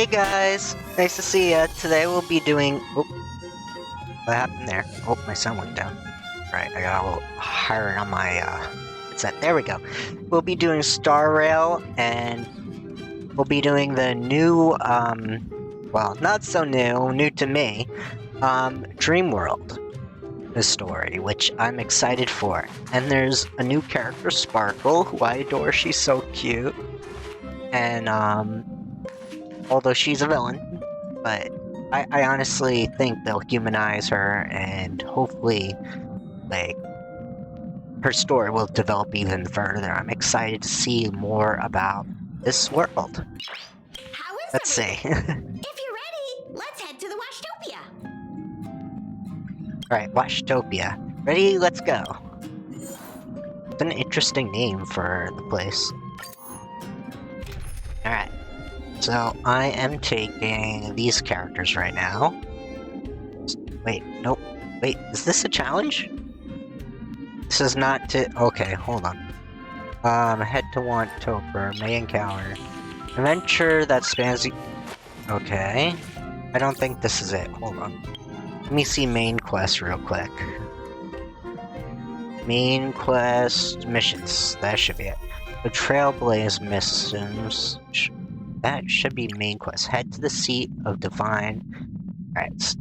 Hey guys, nice to see ya. Today we'll be doing. Oh, what happened there? Oh, my sound went down. Right, I got a little higher on my headset. There we go. We'll be doing Star Rail, and we'll be doing the new, well, not so new to me, Dream World, the story, which I'm excited for. And there's a new character, Sparkle, who I adore. She's so cute, and although she's a villain, but I honestly think they'll humanize her and hopefully, like, her story will develop even further. I'm excited to see more about this world. How is Let's see. everything? If you're ready, let's head to the Washtopia. Alright, Washtopia. Ready? Let's go. It's an interesting name for the place. Alright. So, I am taking these characters right now. Wait, nope. Wait, is this a challenge? This is not to- okay, hold on. Head to Wantoper, may encounter. Adventure that spans the- okay. I don't think this is it, hold on. Let me see main quest real quick. Main quest missions, that should be it. The Trailblaze missions, that should be main quest. Head to the seat of divine. Alright.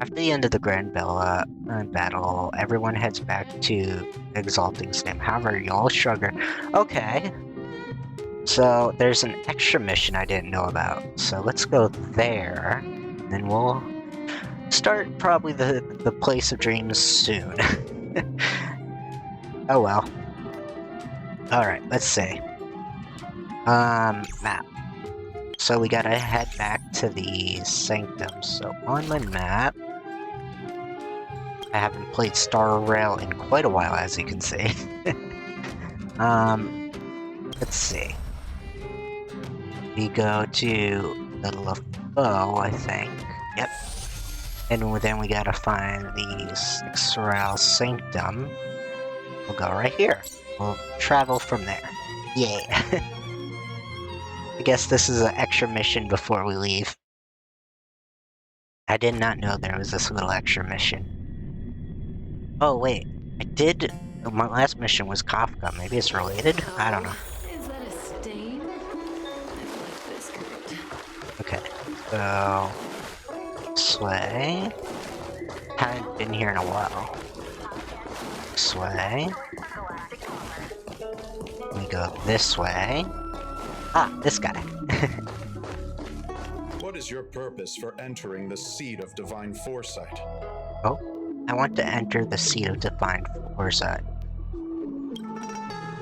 After the end of the Grand Bella battle, everyone heads back to Exalting Stamp. However, y'all sugar. Okay. So, there's an extra mission I didn't know about. So, let's go there. Then we'll start probably the Place of Dreams soon. Oh well. Alright, let's see. Map. So we gotta head back to the Sanctum. So on my map, I haven't played Star Rail in quite a while, as you can see. Let's see. We go to the LaFoe, I think. Yep. And then we gotta find the Sixrail Sanctum. We'll go right here. We'll travel from there. Yay. I guess this is an extra mission before we leave. I did not know there was this little extra mission. Oh wait, I did... my last mission was Kafka. Maybe it's related? I don't know. Is that a stain? I like this good. Okay, so... this way... haven't been here in a while. This way... we go this way... ah, this guy. What is your purpose for entering the seat of divine foresight? Oh, I want to enter the seat of divine foresight.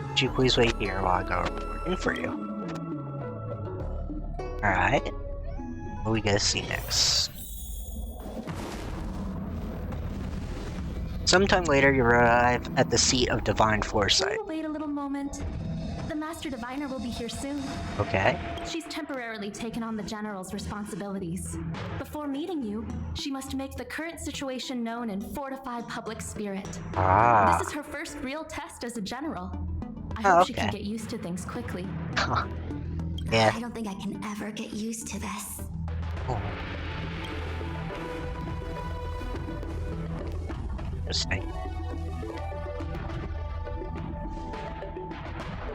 Would you please wait here while I go in for you? Alright. What do we gotta see next? Sometime later, you arrive at the seat of divine foresight. Can you wait a little moment? The Master Diviner will be here soon. Okay. She's temporarily taken on the General's responsibilities. Before meeting you, she must make the current situation known and fortify public spirit. Ah. This is her first real test as a General. I Oh, hope she okay. can get used to things quickly. Yeah. I don't think I can ever get used to this. Oh. Interesting.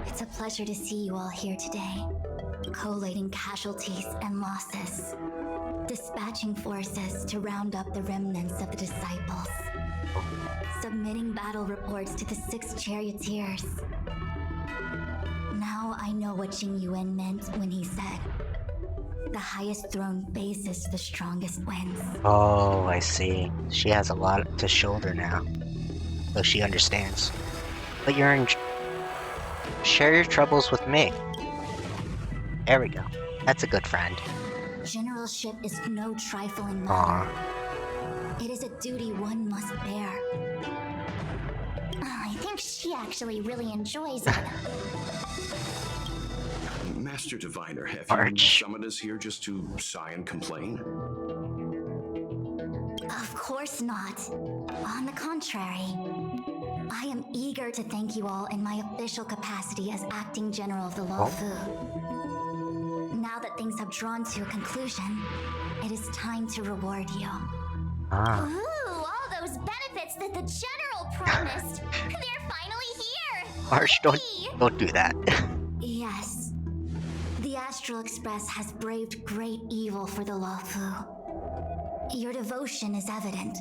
It's a pleasure to see you all here today. Collating casualties and losses. Dispatching forces to round up the remnants of the disciples. Submitting battle reports to the 6 charioteers. Now I know what Jing Yuan meant when he said, "The highest throne faces the strongest wins." Oh, I see. She has a lot to shoulder now. So she understands. But you're in... share your troubles with me. There we go. That's a good friend. Generalship is no trifling Aw. matter. It is a duty one must bear. I think she actually really enjoys it. Master Diviner, have Arch. you summoned us here just to sigh and complain? Of course not. On the contrary, I am eager to thank you all in my official capacity as acting general of the Luofu. Now that things have drawn to a conclusion, it is time to reward you. Ah. Ooh, all those benefits that the general promised. They're finally here. Marsh, don't do that. Yes. The Astral Express has braved great evil for the Luofu. Your devotion is evident.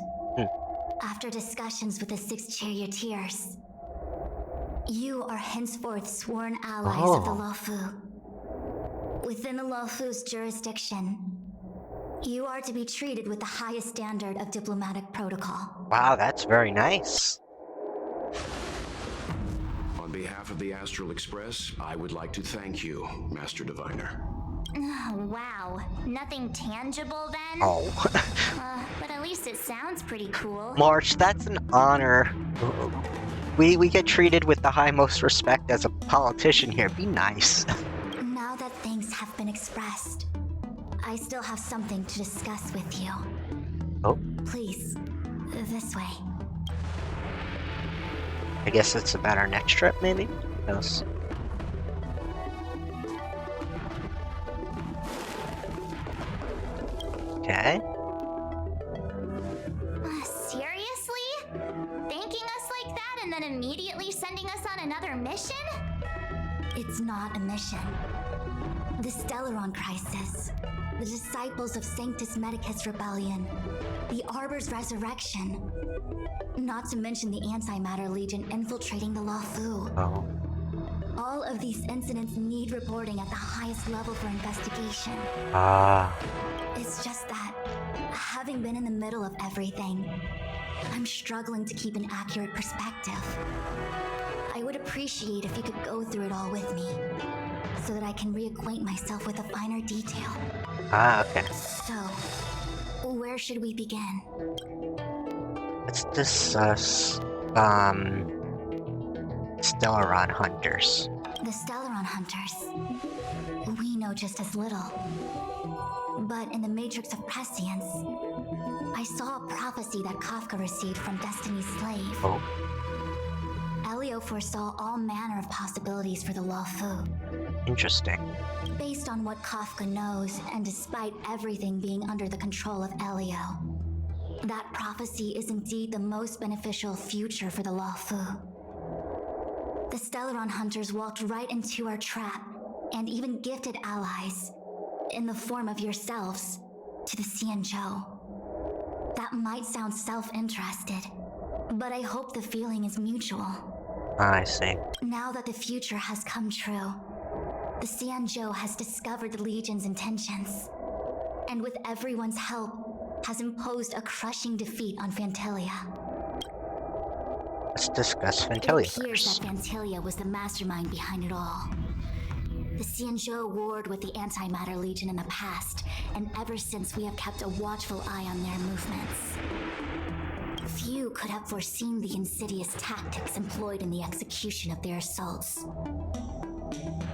After discussions with the 6 charioteers, you are henceforth sworn allies of the Luofu. Within the Luofu's jurisdiction, you are to be treated with the highest standard of diplomatic protocol. Wow, that's very nice. On behalf of the Astral Express, I would like to thank you, Master Diviner. Wow, nothing tangible then? Oh. But at least it sounds pretty cool. Marsh, that's an honor. We get treated with the highmost respect as a politician here. Be nice. Now that things have been expressed, I still have something to discuss with you. Oh. Please, this way. I guess it's about our next trip, maybe? Yes. Okay. Seriously? Thanking us like that and then immediately sending us on another mission? It's not a mission. The Stellaron Crisis, the Disciples of Sanctus Medicus Rebellion, the Arbor's resurrection, not to mention the Antimatter Legion infiltrating the Luofu. Oh. All of these incidents need reporting at the highest level for investigation. Ah. It's just that, having been in the middle of everything, I'm struggling to keep an accurate perspective. I would appreciate if you could go through it all with me, so that I can reacquaint myself with a finer detail. Ah, okay. So, where should we begin? Let's discuss, Stellaron Hunters. The Stellaron Hunters. We know just as little. But in the Matrix of Prescience, I saw a prophecy that Kafka received from Destiny's slave. Oh. Elio foresaw all manner of possibilities for the Luofu. Interesting. Based on what Kafka knows, and despite everything being under the control of Elio, that prophecy is indeed the most beneficial future for the Luofu. The Stellaron Hunters walked right into our trap, and even gifted allies, in the form of yourselves, to the Xianzhou. That might sound self-interested, but I hope the feeling is mutual. I see. Now that the future has come true, the Xianzhou has discovered the Legion's intentions, and with everyone's help, has imposed a crushing defeat on Fantilia. Let's discuss It Fantilia appears first. that Fantilia was the mastermind behind it all. The Xianzhou warred with the Antimatter Legion in the past, and ever since we have kept a watchful eye on their movements. Few could have foreseen the insidious tactics employed in the execution of their assaults.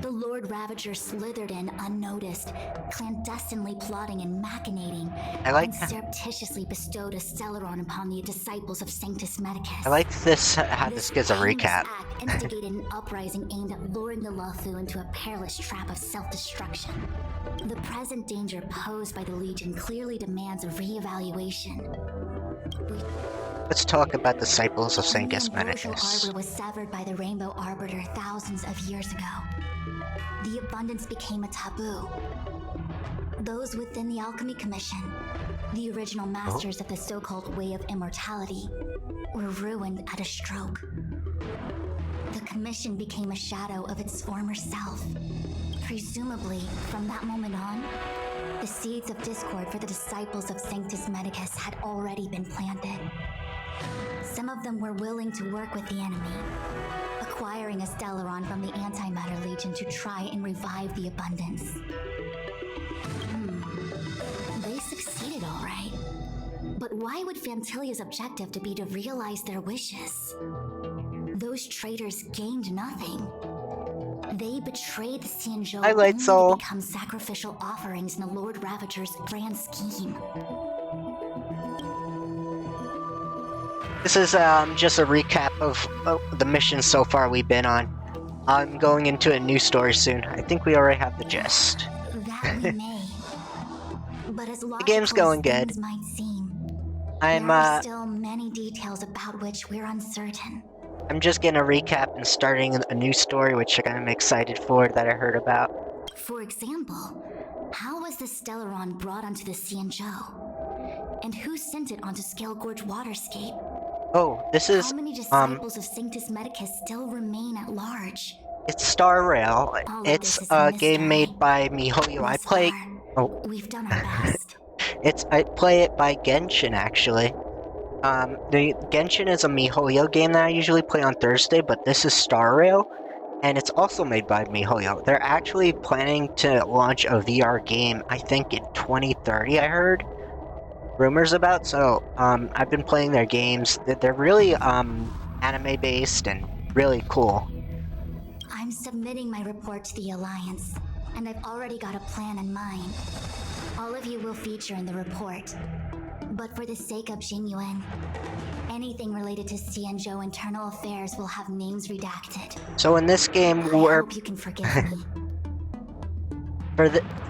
The Lord Ravager slithered in unnoticed, clandestinely plotting and machinating, I like and surreptitiously bestowed a Stellaron upon the disciples of Sanctus Medicus. I like this, how this gives a heinous recap. act instigated an uprising aimed at luring the Luofu into a perilous trap of self-destruction. The present danger posed by the Legion clearly demands a re-evaluation. Let's talk about Disciples of Sanctus The ambrosial Medicus. arbor was severed by the Rainbow Arbiter thousands of years ago. The abundance became a taboo. Those within the Alchemy Commission, the original masters of the so-called Way of Immortality, were ruined at a stroke. The Commission became a shadow of its former self. Presumably, from that moment on, the seeds of discord for the disciples of Sanctus Medicus had already been planted. Some of them were willing to work with the enemy, acquiring a Stellaron from the Antimatter Legion to try and revive the abundance. They succeeded all right. But why would Fantilia's objective to be to realize their wishes? Those traitors gained nothing. They betrayed the Xianzhou Highlight only Soul. to become sacrificial offerings in the Lord Ravager's grand scheme. This is just a recap of the missions so far we've been on. I'm going into a new story soon. I think we already have the gist. That we may. But as The game's logical as going good. things might seem, I'm there are still many details about which we're uncertain. I'm just getting a recap and starting a new story, which I'm excited for, that I heard about. For example, how was the Stellaron brought onto the Xianzhou? And who sent it onto Scale Gorge Waterscape? Oh, this is How many disciples of Sanctus Medicus still remain at large? it's Star Rail. All of It's this is a a game mystery. made by MiHoYo. I Thus play far, we've done our best. I play it by Genshin actually. The Genshin is a MiHoYo game that I usually play on Thursday, but this is Star Rail, and it's also made by MiHoYo. They're actually planning to launch a VR game, I think in 2030, I heard rumors about, so I've been playing their games. They're really anime based and really cool. I'm submitting my report to the Alliance, and I've already got a plan in mind. All of you will feature in the report. But for the sake of Jingyuan, anything related to Xianzhou internal affairs will have names redacted. So in this game, I hope you can forgive me.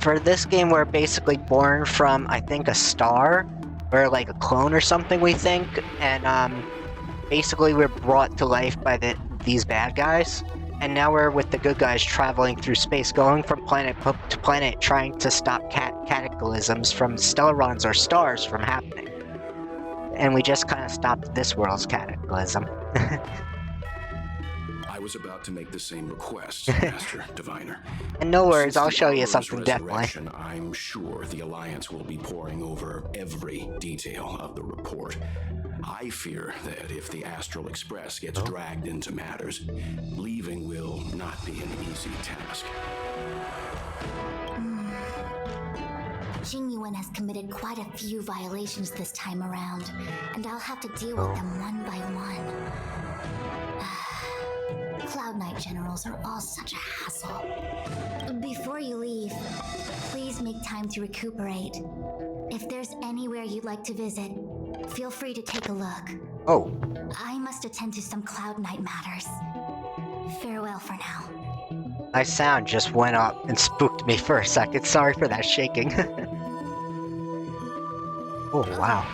for this game, we're basically born from, I think, a star, or like a clone or something, we think, and basically we're brought to life by these bad guys, and now we're with the good guys traveling through space, going from planet to planet, trying to stop cataclysms from Stellarons or stars from happening. And we just kind of stopped this world's cataclysm. I was about to make the same request, Master Diviner. And no worries, Since I'll the show you Hour's something definitely. resurrection, I'm sure the Alliance will be poring over every detail of the report. I fear that if the Astral Express gets dragged into matters, leaving will not be an easy task. Jingyuan has committed quite a few violations this time around, and I'll have to deal with them one by one. Cloud Knight generals are all such a hassle. Before you leave, please make time to recuperate. If there's anywhere you'd like to visit, feel free to take a look. Oh, I must attend to some Cloud Knight matters. Farewell for now. my sound just went up and spooked me for a second. Sorry for that shaking. Oh, wow.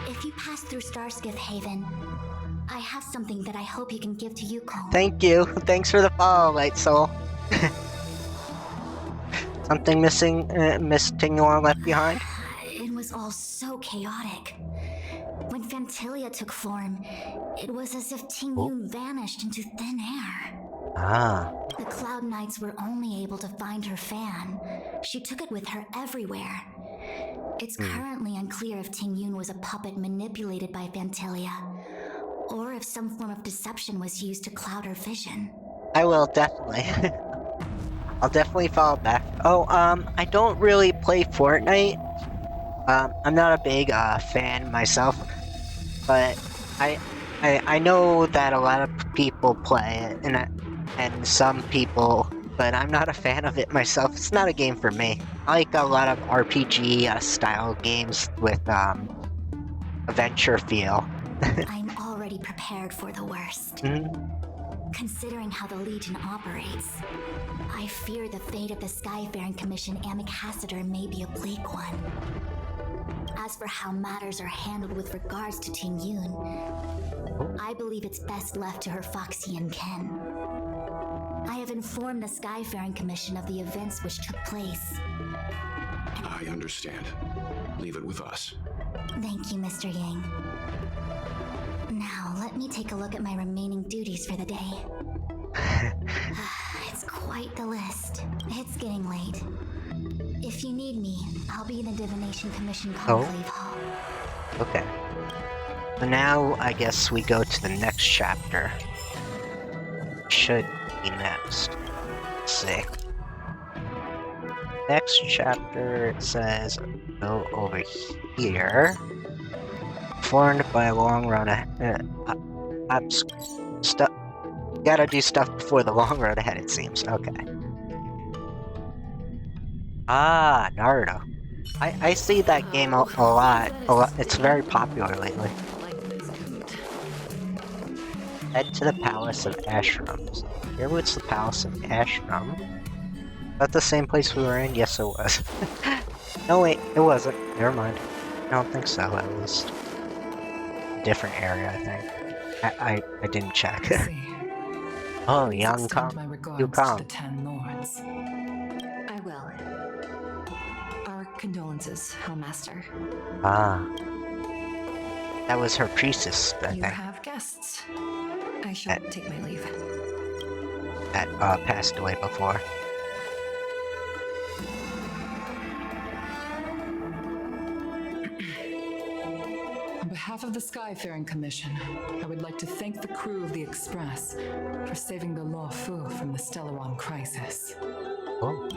If you pass through Starskiff Haven, I have something that I hope you can give to Yukon. Thank you. Thanks for the follow, Light Soul. Something missing, Miss Tingwall left behind? It was all so chaotic. When Fantilia took form, it was as if Ting Yun vanished into thin air. Ah. The Cloud Knights were only able to find her fan. She took it with her everywhere. It's currently unclear if Ting Yun was a puppet manipulated by Fantilia, or if some form of deception was used to cloud her vision. I will, definitely. I'll definitely follow back. Oh, I don't really play Fortnite. I'm not a big, fan myself, but I know that a lot of people play it, and some people, but I'm not a fan of it myself. It's not a game for me. I like a lot of RPG, style games with, adventure feel. I'm already prepared for the worst. Considering how the Legion operates, I fear the fate of the Skyfaring Commission Ambassador may be a bleak one. As for how matters are handled with regards to Ting Yun, I believe it's best left to her Foxian kin. I have informed the Skyfaring Commission of the events which took place. I understand. Leave it with us. Thank you, Mr. Yang. Now, let me take a look at my remaining duties for the day. It's quite the list. It's getting late. If you need me, I'll be in the Divination Commission Conclave Hall. Okay. So now, I guess we go to the next chapter. Should be next. Let's see. Next chapter, it says, go over here. Formed by a long road ahead. Gotta do stuff before the long road ahead, it seems. Okay. Ah, Naruto. I see that game a lot. It's very popular lately. Like this coat. Head to the Palace of Ashrams. Here was the Palace of Ashram. That the same place we were in? Yes, it was. No, wait, it wasn't. Never mind. I don't think so, at least. Different area, I think. I didn't check. See. Oh, Please Young extend Kong. my regards You to Kong. the 10 lords. I will. Our condolences, Hellmaster. Ah. That was her priestess, I You think. have guests. I shall take my leave. That passed away before. On behalf of the Skyfaring Commission, I would like to thank the crew of the Express for saving the Law Fu from the Stellaron crisis. Oh.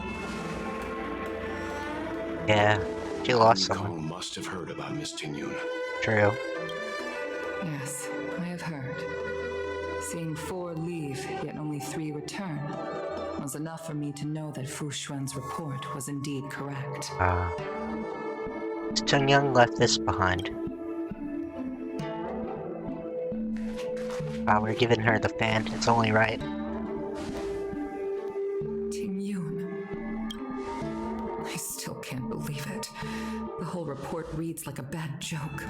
Yeah, she lost Kong someone. must have heard about Miss Tingyun. True. Yes, I have heard. Seeing 4 leave, yet only 3 return, was enough for me to know that Fu Xuan's report was indeed correct. Ah. Tung Young left this behind. Wow, we're giving her the fan. It's only right. Tingyun. I still can't believe it. The whole report reads like a bad joke.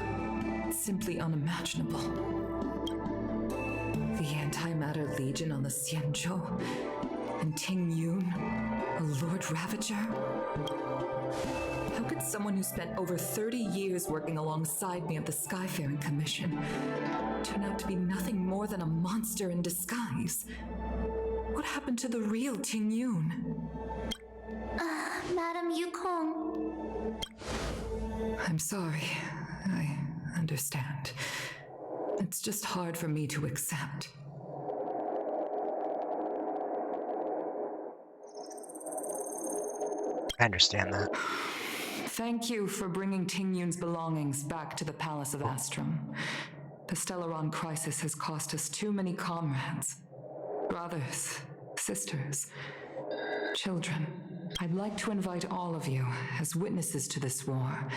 It's simply unimaginable. The Antimatter Legion on the Xianzhou, and Tingyun, a Lord Ravager? How could someone who spent over 30 years working alongside me at the Skyfaring Commission turn out to be nothing more than a monster in disguise? What happened to the real Tingyun? Madam Yukong. I'm sorry. I understand. It's just hard for me to accept. I understand that. Thank you for bringing Tingyun's belongings back to the Palace of Astrum. The Stellaron crisis has cost us too many comrades. Brothers, sisters, children. I'd like to invite all of you, as witnesses to this war,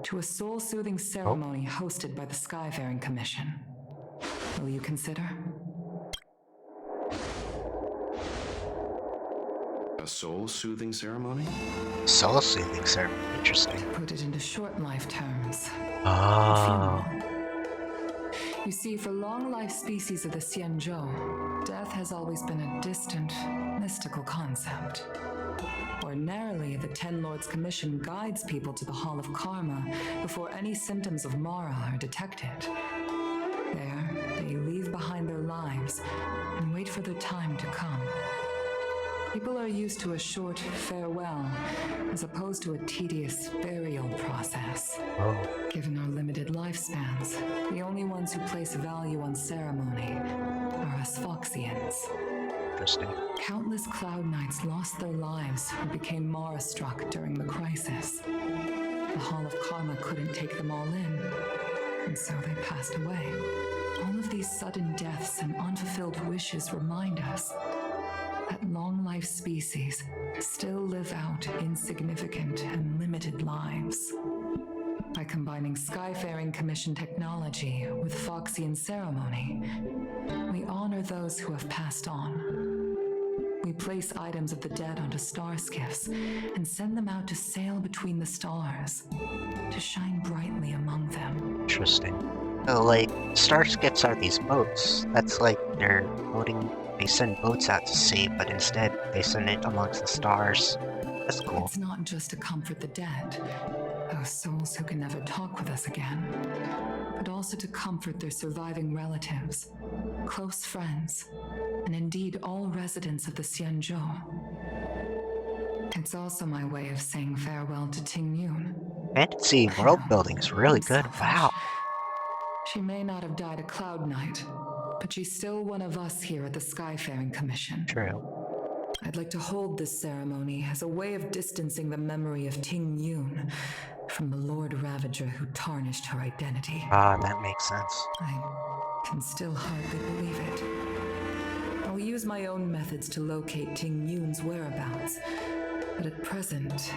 to a soul-soothing ceremony hosted by the Skyfaring Commission. Will you consider? A soul-soothing ceremony? Soul soothing, sir. Interesting. Put it into short life terms. Oh. You see, for long life species of the Xianzhou, death has always been a distant, mystical concept. Ordinarily, the Ten Lords Commission guides people to the Hall of Karma before any symptoms of Mara are detected. There, they leave behind their lives and wait for their time to come. People are used to a short farewell as opposed to a tedious burial process. Oh. Given our limited lifespans, the only ones who place value on ceremony are us Foxians. Interesting. Countless Cloud Knights lost their lives or became Mara-struck during the crisis. The Hall of Karma couldn't take them all in, and so they passed away. All of these sudden deaths and unfulfilled wishes remind us that long-life species still live out insignificant and limited lives. By combining Skyfaring Commission technology with Foxian ceremony, we honor those who have passed on. We place items of the dead onto star skiffs and send them out to sail between the stars, to shine brightly among them. Interesting. So, like, star skiffs are these boats. That's like they're boating. They send boats out to sea, but instead they send it amongst the stars. That's cool. It's not just to comfort the dead, those souls who can never talk with us again, but also to comfort their surviving relatives, close friends, and indeed all residents of the Xianzhou. It's also my way of saying farewell to Tingyun. Fantasy world building is really good. Wow. She may not have died a Cloud Knight, but she's still one of us here at the Skyfaring Commission. True. I'd like to hold this ceremony as a way of distancing the memory of Tingyun from the Lord Ravager who tarnished her identity. Ah, that makes sense. I can still hardly believe it. I'll use my own methods to locate Tingyun's whereabouts, but at present,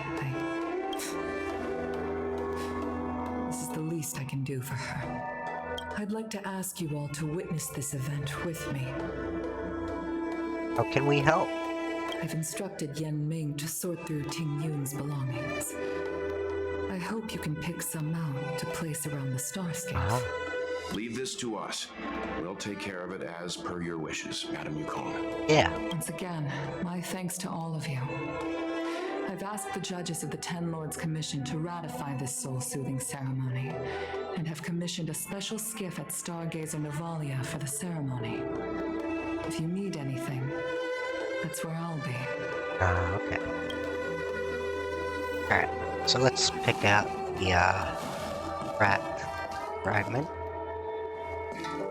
this is the least I can do for her. I'd like to ask you all to witness this event with me. How can we help? I've instructed Yen Ming to sort through Ting Yun's belongings. I hope you can pick some out to place around the starscape. Ah. Leave this to us. We'll take care of it as per your wishes, Madam Yukon. Yeah. Once again, my thanks to all of you. I've asked the judges of the Ten Lords Commission to ratify this soul-soothing ceremony, and have commissioned a special skiff at Stargazer Novalia for the ceremony. If you need anything, that's where I'll be. Okay. Alright, so let's pick out the, rat fragment.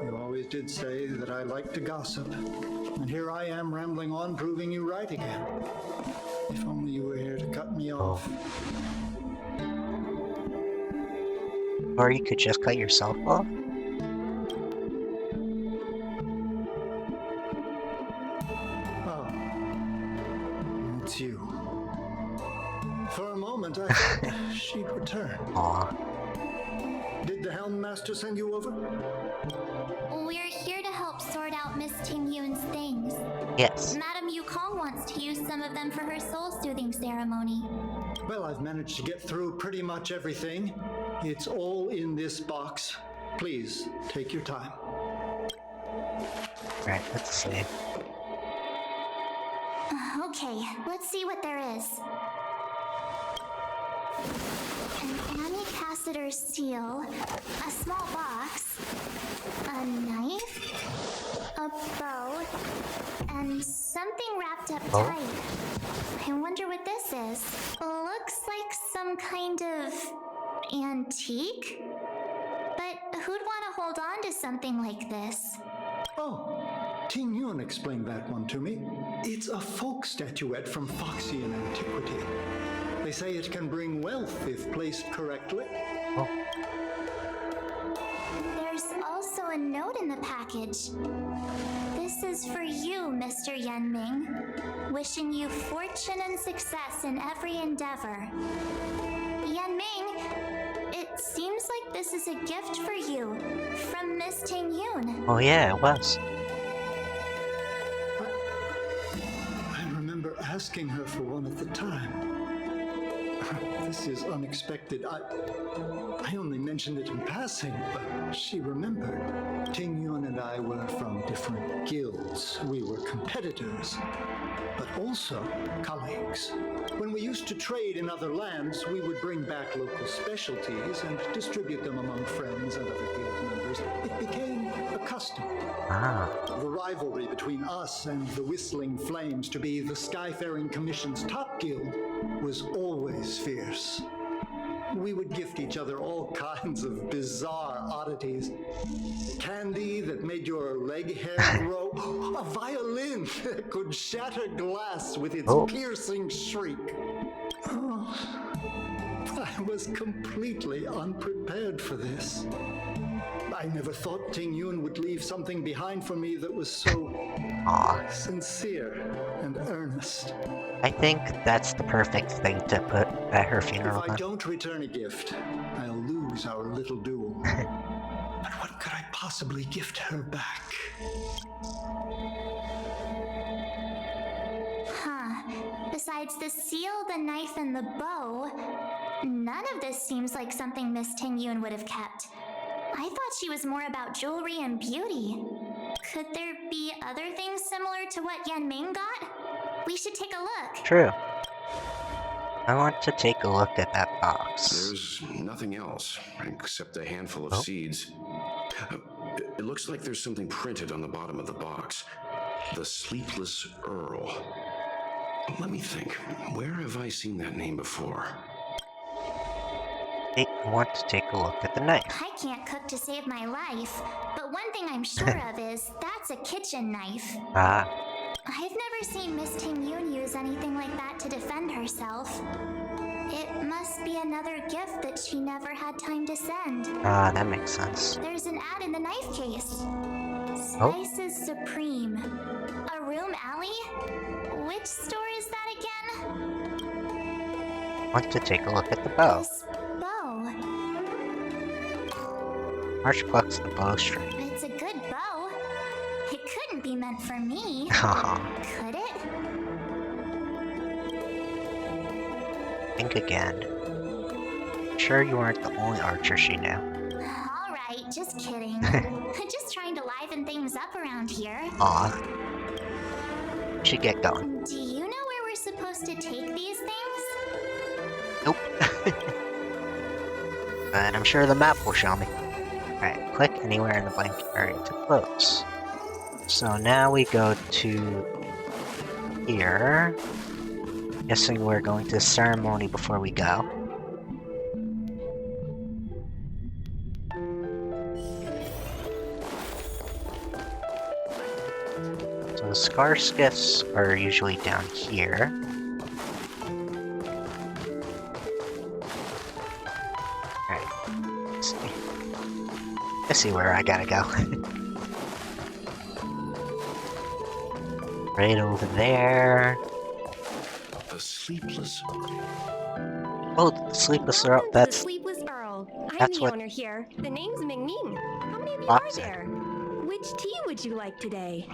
You always did say that I like to gossip, and here I am rambling on, proving you right again. If only you were here to cut me off. Or you could just cut yourself off. Oh, it's you. For a moment, I thought she'd return. Aw. Did the Helm Master send you over? We're here to help sort out Miss Ting Yun's things. Yes. Madame Yukong wants to use some of them for her soul-soothing ceremony. Well, I've managed to get through pretty much everything. It's all in this box. Please, take your time. Alright, let's see. Okay, let's see what there is. An Amicacitor seal, a small box, a knife, a bow, and something wrapped up tight. I wonder what this is. Looks like some kind of antique? But who'd want to hold on to something like this? Oh, Ting Yun explained that one to me. It's a folk statuette from Foxian antiquity. They say it can bring wealth if placed correctly. Oh. There's also a note in the package. This is for you, Mr. Yen Ming. Wishing you fortune and success in every endeavor. Yen Ming, it seems like this is a gift for you from Miss Ting Yun. Oh yeah, it was. I remember asking her for one at the time. This is unexpected. I only mentioned it in passing, but she remembered. Ting Yun and I were from different guilds. We were competitors, but also colleagues. When we used to trade in other lands, we would bring back local specialties and distribute them among friends and other guild members. It became a custom. Ah. The rivalry between us and the Whistling Flames to be the Skyfaring Commission's top guild was always fierce. We would gift each other all kinds of bizarre oddities. Candy that made your leg hair grow. A violin that could shatter glass with its piercing shriek. Oh, I was completely unprepared for this. I never thought Ting Yun would leave something behind for me that was so sincere and earnest. I think that's the perfect thing to put at her funeral. If I don't return a gift, I'll lose our little duel. But what could I possibly gift her back? Besides the seal, the knife, and the bow, none of this seems like something Miss Ting Yun would have kept. I thought she was more about jewelry and beauty. Could there be other things similar to what Yen Ming got? We should take a look. True. I want to take a look at that box. There's nothing else except a handful of seeds. It looks like there's something printed on the bottom of the box. The Sleepless Earl. Let me think. Where have I seen that name before? I want to take a look at the knife. I can't cook to save my life, but one thing I'm sure of is that's a kitchen knife. Ah. I've never seen Miss Ting Yun use anything like that to defend herself. It must be another gift that she never had time to send. Ah, that makes sense. There's an ad in the knife case. Spices Supreme. A room alley? Which store is that again? Want to take a look at the bow. This bow. March plucks the bowstring. It's a good bow. It couldn't be meant for me, Haha. could it? Think again. Sure you weren't the only archer she knew. Alright, just kidding. Just trying to liven things up around here. Aw. Should get going. Do you know where we're supposed to take these things? Nope. But I'm sure the map will show me. Alright, click anywhere in the blank area to close. So now we go to here. Guessing we're going to the ceremony before we go. So the scar skiffs are usually down here. I see where I gotta go. Right over there. The sleepless. Oh, the sleepless Earl. The That's Sleepless Earl. I'm that's the what owner here. The name's Mingming. How many of you Bob are said. there? Which tea would you like today?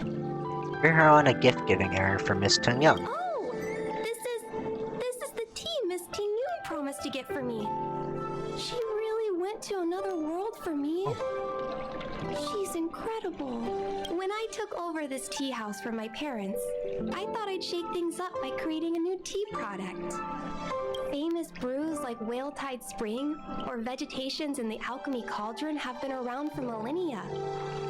We're here on a gift-giving errand for Miss Tun Young. Oh, this is the tea Miss Ting Yoon promised to get for me. She really went to another world for me. She's incredible. When I took over this tea house from my parents, I thought I'd shake things up by creating a new tea product. Famous brews like Whale Tide Spring or Vegetations in the Alchemy Cauldron have been around for millennia,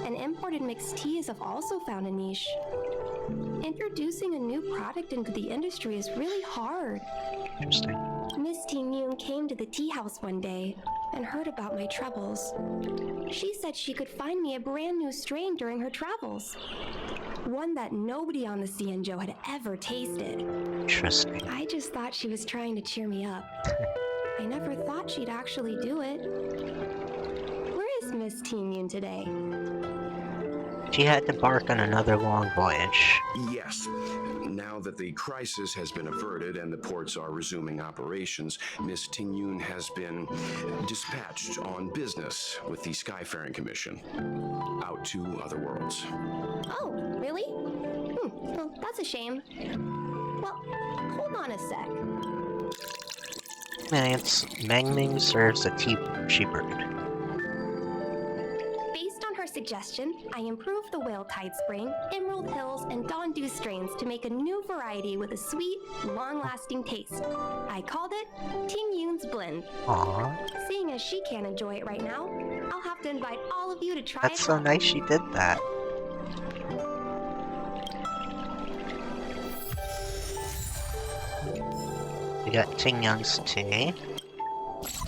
and imported mixed teas have also found a niche. Introducing a new product into the industry is really hard. Interesting. Miss Ting Yoon came to the tea house one day and heard about my troubles. She said she could find me a brand new strain during her travels. One that nobody on the Cianzhou had ever tasted. Interesting. I just thought she was trying to cheer me up. I never thought she'd actually do it. Where is Miss Ting Yoon today? She had to embark on another long voyage. Yes. Now that the crisis has been averted and the ports are resuming operations, Miss Ting Yoon has been dispatched on business with the Skyfaring Commission out to other worlds. Oh, really? Well, that's a shame. Well, hold on a sec. Minutes, Mangming serves a tea she brewed. Based on her suggestion, I improved the Whale Tide Spring, Emerald Hills, and Dawn Dew strains to make a new variety with a sweet, long-lasting taste. I called it Ting Yoon's Blend. Aww, Seeing as she can't enjoy it right now, I'll have to invite all of you to try that's it so out. nice she did that. We got Ting Young's tea.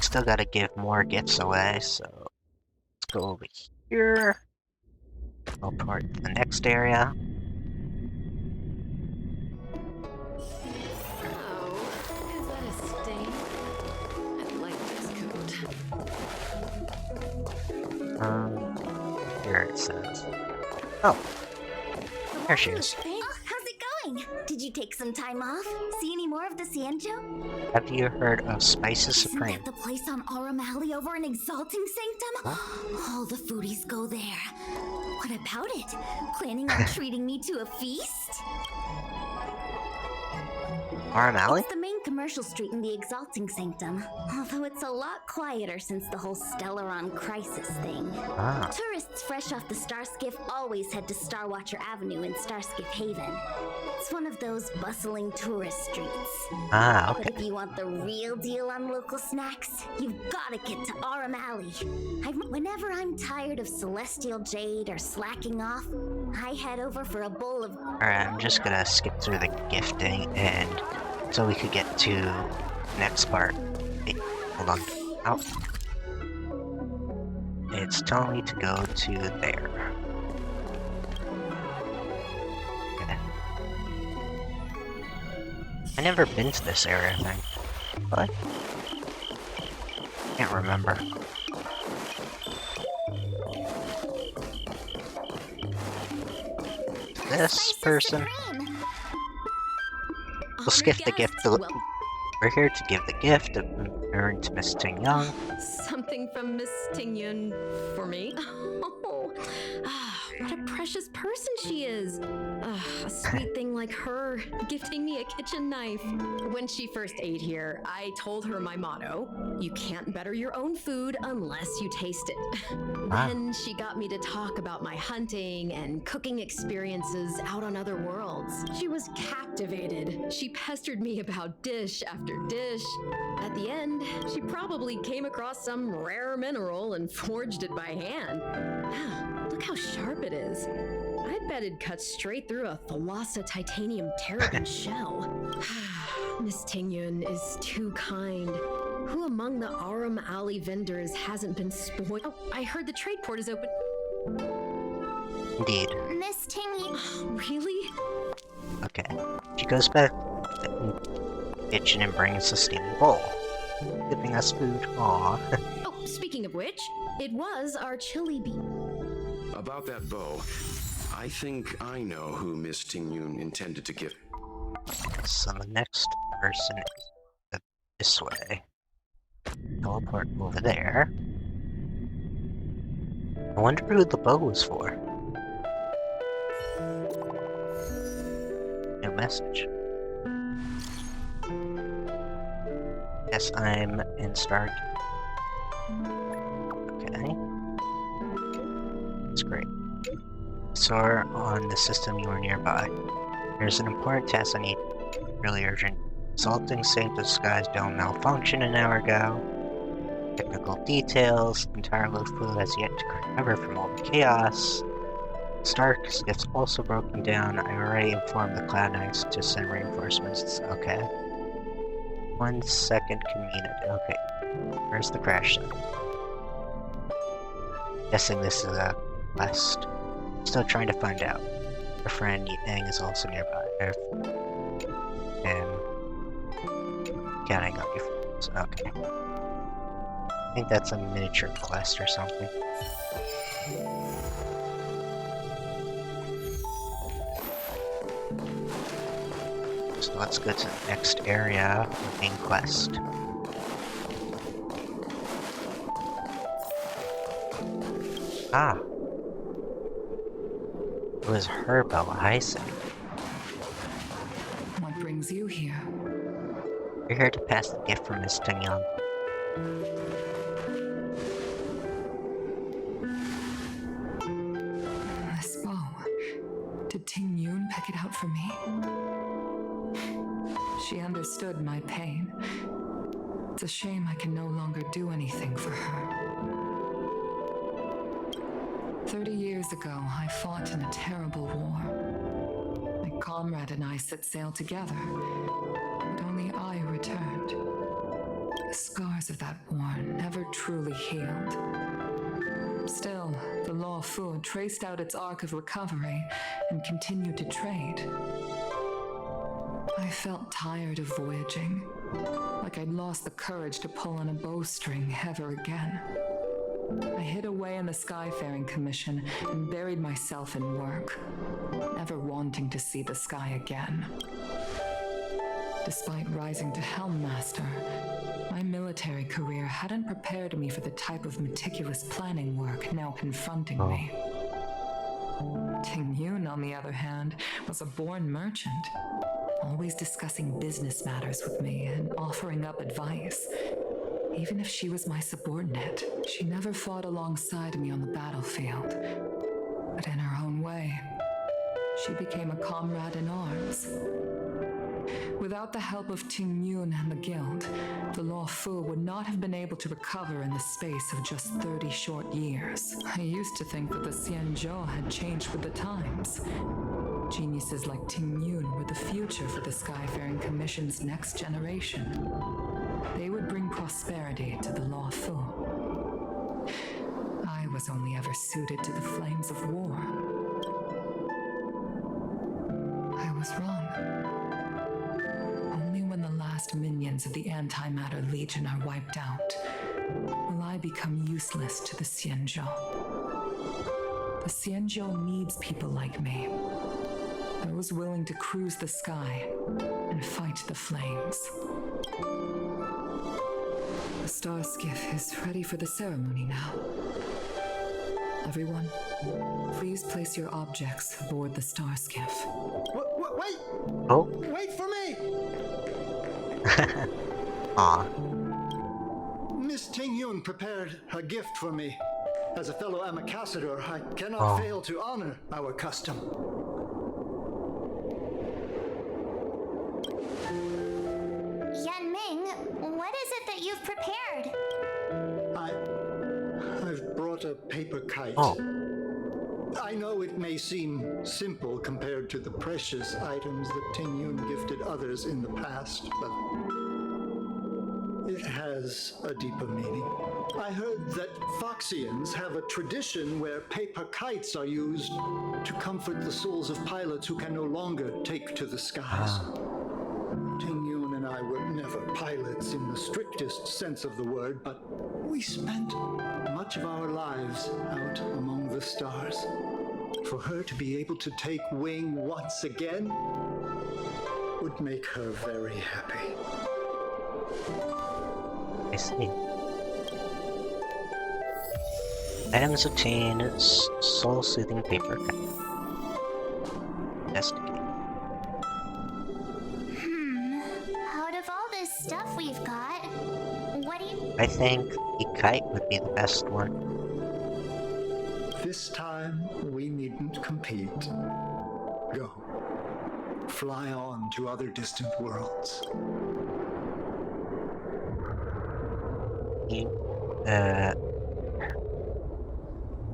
Still gotta give more gifts away, so let's go over here. Teleport to the next area. Oh, is that a stain? I like this coat. Here it says. Oh, there she is. Oh, how's it going? Did you take some time off? See any more of the Cianzhou? Have you heard of Spices Isn't Supreme? that the place on Aurum Alley over in Exalting Sanctum? All the foodies go there. What about it? Planning on treating me to a feast? Aurum Alley? It's the main commercial street in the Exalting Sanctum, although it's a lot quieter since the whole Stellaron crisis thing. Ah, Tourists fresh off the Starskiff always head to Starwatcher Avenue in Starskiff Haven. It's one of those bustling tourist streets. ah, But okay. if you want the real deal on local snacks, you've gotta get to Aurum Alley. Whenever I'm tired of Celestial Jade or slacking off, I head over for a bowl of... Alright, I'm just gonna skip through the gifting and so we could get to next part. Wait, hold on. Out. It's telling me to go to there. Okay. I never been to this area, I think. What? Can't remember. This person. We'll skip the gift. We're here to give the gift of earned to Miss Ting Young. Something something from Miss Tingyun for me? What a precious person she is. A sweet thing like her, gifting me a kitchen knife. When she first ate here, I told her my motto: you can't better your own food unless you taste it. Then she got me to talk about my hunting and cooking experiences out on other worlds. She was captivated. She pestered me about dish after dish. At the end, she probably came across some rare mineral and forged it by hand. Look how sharp it is. I bet it cuts straight through a Thalassa titanium terrapin shell. Miss Tingyun is too kind. Who among the Aram Alley vendors hasn't been spoiled? Oh, I heard the trade port is open. Indeed. Miss Tingyun. Really? Okay. She goes back to the kitchen and brings a steaming bowl, giving us food. Aww. Oh, speaking of which, it was our chili bean. About that bow, I think I know who Miss Tingyun intended to give. So the next person is this way. Teleport over there. I wonder who the bow was for. No message. Guess I'm in Stark. Okay. That's great. So on the system you were nearby. There's an important task I need. Really urgent. Salting saved the Sky's dome malfunction an hour ago. Technical details. The entire Lufu has yet to recover from all the chaos. Stark's gets also broken down. I already informed the Cloud Knights to send reinforcements. Okay. 1 second community. Okay. Where's the crash zone? Guessing this is a quest. Still trying to find out. Our friend Yang is also nearby. And counting up your friends. Okay. I think that's a miniature quest or something. So let's go to the next area of main quest. Ah. It was her bow, I see. What brings you here? We're here to pass the gift from Miss Tingyun. This bow. Did Tingyun pick it out for me? She understood my pain. It's a shame I can no longer do anything for her. 30 years ago, I fought in a terrible war. My comrade and I set sail together, but only I returned. The scars of that war never truly healed. Still, the Law Fu traced out its arc of recovery and continued to trade. I felt tired of voyaging, like I'd lost the courage to pull on a bowstring ever again. I hid away in the Skyfaring Commission and buried myself in work, never wanting to see the sky again. Despite rising to Helm Master, my military career hadn't prepared me for the type of meticulous planning work now confronting me. Tingyun, on the other hand, was a born merchant, always discussing business matters with me and offering up advice. Even if she was my subordinate, she never fought alongside me on the battlefield. But in her own way, she became a comrade in arms. Without the help of Tingyun and the Guild, the Law Fu would not have been able to recover in the space of just 30 short years. I used to think that the Xianzhou had changed with the times. Geniuses like Tingyun were the future for the Skyfaring Commission's next generation. They would bring prosperity to the Law Fu. I was only ever suited to the flames of war. I was wrong. Only when the last minions of the Antimatter Legion are wiped out will I become useless to the Xianzhou. The Xianzhou needs people like me, those willing to cruise the sky and fight the flames. The star skiff is ready for the ceremony now. Everyone, please place your objects aboard the star skiff. Wait! Oh. Wait for me! Aw. Miss Ting Yun prepared a gift for me. As a fellow ambassador, I cannot fail to honor our custom. Yan Ming, what is it that you've prepared? I've brought a paper kite. Oh. I know it may seem simple compared to the precious items that Ting Yun gifted others in the past, but it has a deeper meaning. I heard that Foxians have a tradition where paper kites are used to comfort the souls of pilots who can no longer take to the skies. Ting Yun and I were never pilots in the strictest sense of the word, but we spent much of our lives out among the stars. For her to be able to take wing once again would make her very happy. I see. Items obtained, soul-soothing paper cut. Investigate. Out of all this stuff we've got, what do you... I think the kite would be the best one. This time, we needn't compete. Go. Fly on to other distant worlds.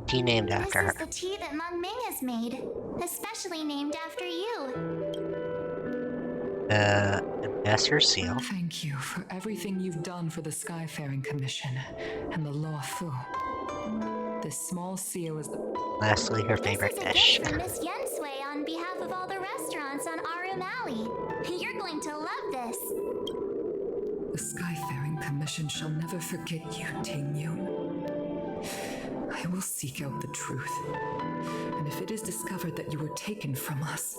Tea named after her. This is the tea that Meng Ming has made, especially named after you. Ambassador seal. Thank you for everything you've done for the Skyfaring Commission and the Law Fu. This small seal is the... Lastly, her favorite This is a dish. gift from Miss Yen Sui on behalf of all the restaurants on Arum Alley. You're going to love this. The Skyfaring Commission shall never forget you, Ting Yun. I will seek out the truth. And if it is discovered that you were taken from us,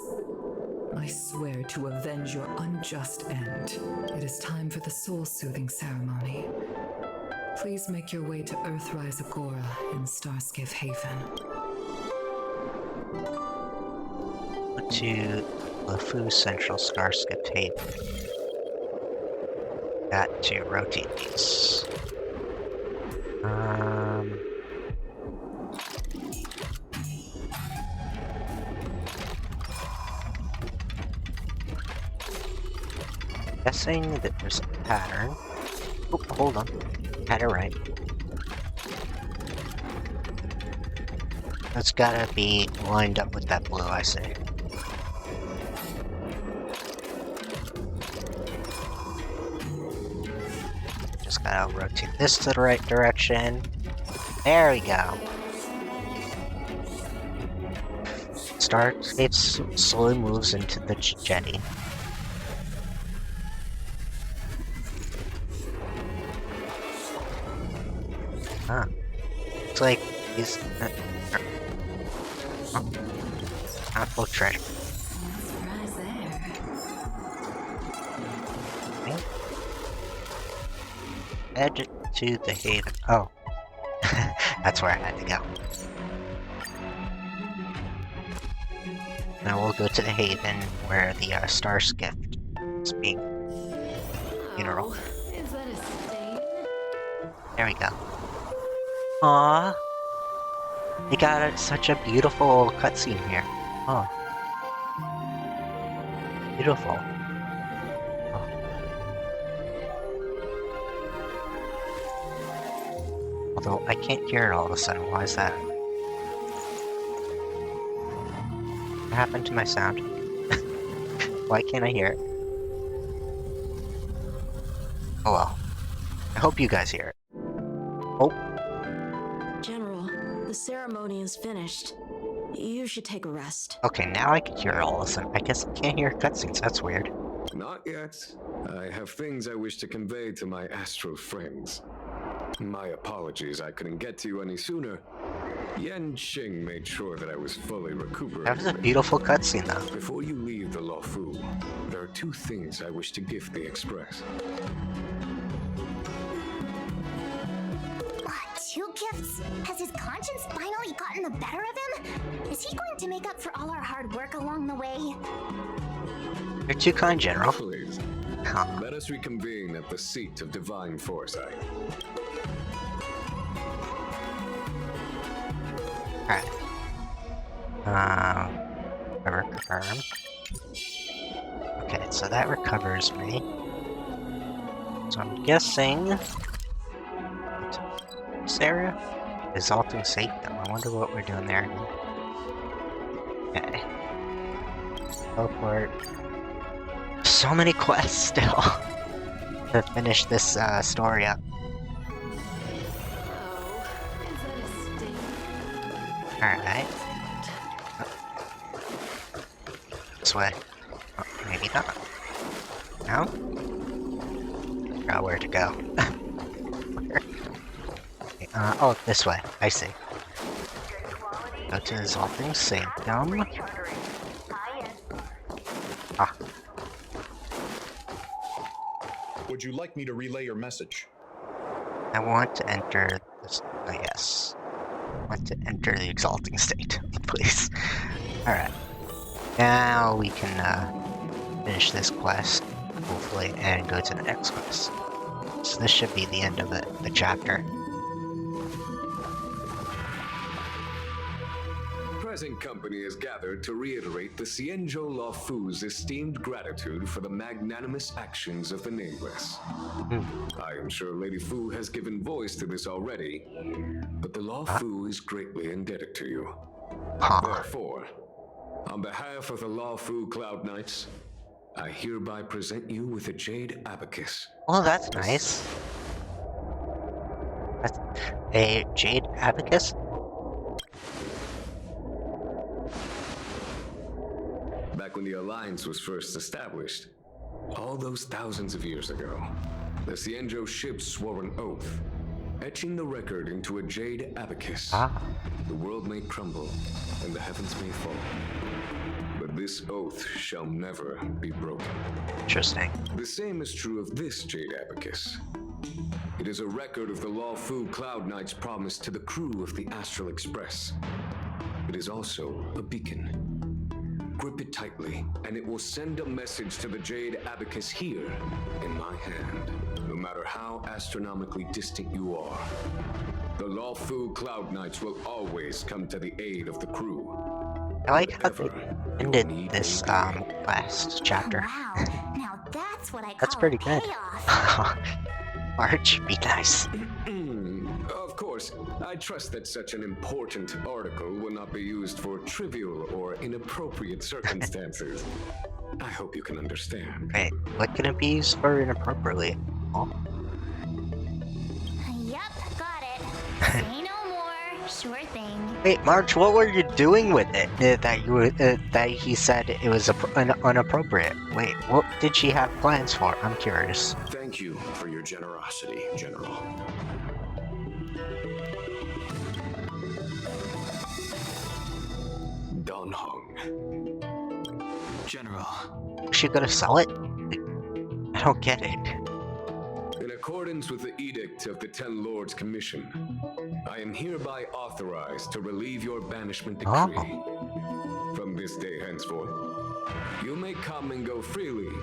I swear to avenge your unjust end. It is time for the soul-soothing ceremony. Please make your way to Earthrise Agora in Starskiff Haven. To LeFou Central Starskip Haven. Got to rotate these. Guessing that there's a pattern. Oh, hold on. Had it right. That's gotta be lined up with that blue, I see. Just gotta rotate this to the right direction. There we go. Starscape slowly moves into the jetty. Huh. Looks like he's not full of treasure. Surprise there. Okay. Head to the haven. Oh. That's where I had to go. Now we'll go to the haven where the Stars gift is being funeral. Oh, is that a stain? There we go. Aww. They got such a beautiful cutscene here. Oh. Beautiful. Oh. Although I can't hear it all of a sudden. Why is that? What happened to my sound? Why can't I hear it? Oh well. I hope you guys hear it. Oh. General, the ceremony is finished. You should take a rest. Okay, now I can hear it all of a sudden. I guess I can't hear cutscenes. That's weird. Not yet. I have things I wish to convey to my astral friends. My apologies I couldn't get to you any sooner. Yan Qing made sure that I was fully recuperated. That was a beautiful cutscene, though. Before you leave the Luofu, there are two things I wish to gift the Express. gifts? Has his conscience finally gotten the better of him? Is he going to make up for all our hard work along the way? You're too kind, General. Please, Huh. let us reconvene at the seat of divine foresight. Alright. Confirm. Okay, so that recovers me. So I'm guessing this area is Exalting Sanctum. I wonder what we're doing there. Okay. Teleport. So many quests still to finish this story up. Alright. This way. Oh, maybe not. No? Forgot where to go. Oh, this way. I see. Go to Exalting Sanctum. Ah. Would you like me to relay your message? I want to enter this. Oh, yes. I want to enter the Exalting State, please. Alright. Now we can finish this quest, hopefully, and go to the next quest. So this should be the end of the chapter. Present company is gathered to reiterate the Xianzhou Luofu's esteemed gratitude for the magnanimous actions of the Nameless. I am sure Lady Fu has given voice to this already, but the Luofu is greatly indebted to you. Therefore, on behalf of the Luofu Cloud Knights, I hereby present you with a Jade Abacus. Oh, that's nice. That's a Jade Abacus? Back when the Alliance was first established, all those thousands of years ago, the Xianzhou ships swore an oath, etching the record into a Jade Abacus. The world may crumble, and the heavens may fall, but this oath shall never be broken. Interesting. The same is true of this Jade Abacus. It is a record of the Luofu Cloud Knight's promise to the crew of the Astral Express. It is also a beacon. Grip it tightly, and it will send a message to the Jade Abacus here, in my hand, no matter how astronomically distant you are. The Luofu Cloud Knights will always come to the aid of the crew. I like how they ended this last chapter. Wow, now that's what I call That's pretty good. payoff. March, be nice. Of course, I trust that such an important article will not be used for trivial or inappropriate circumstances. I hope you can understand. Wait, what can it be used for inappropriately? Oh. Yup, got it. Say no more. Sure thing. Wait, March, what were you doing with it? That he said it was inappropriate. Wait, what did she have plans for? I'm curious. Thank you for your generosity, General. Don Hong. General. Is she gonna sell it? I don't get it. In accordance with the edict of the Ten Lords Commission, I am hereby authorized to relieve your banishment decree. From this day henceforth, you may come and go freely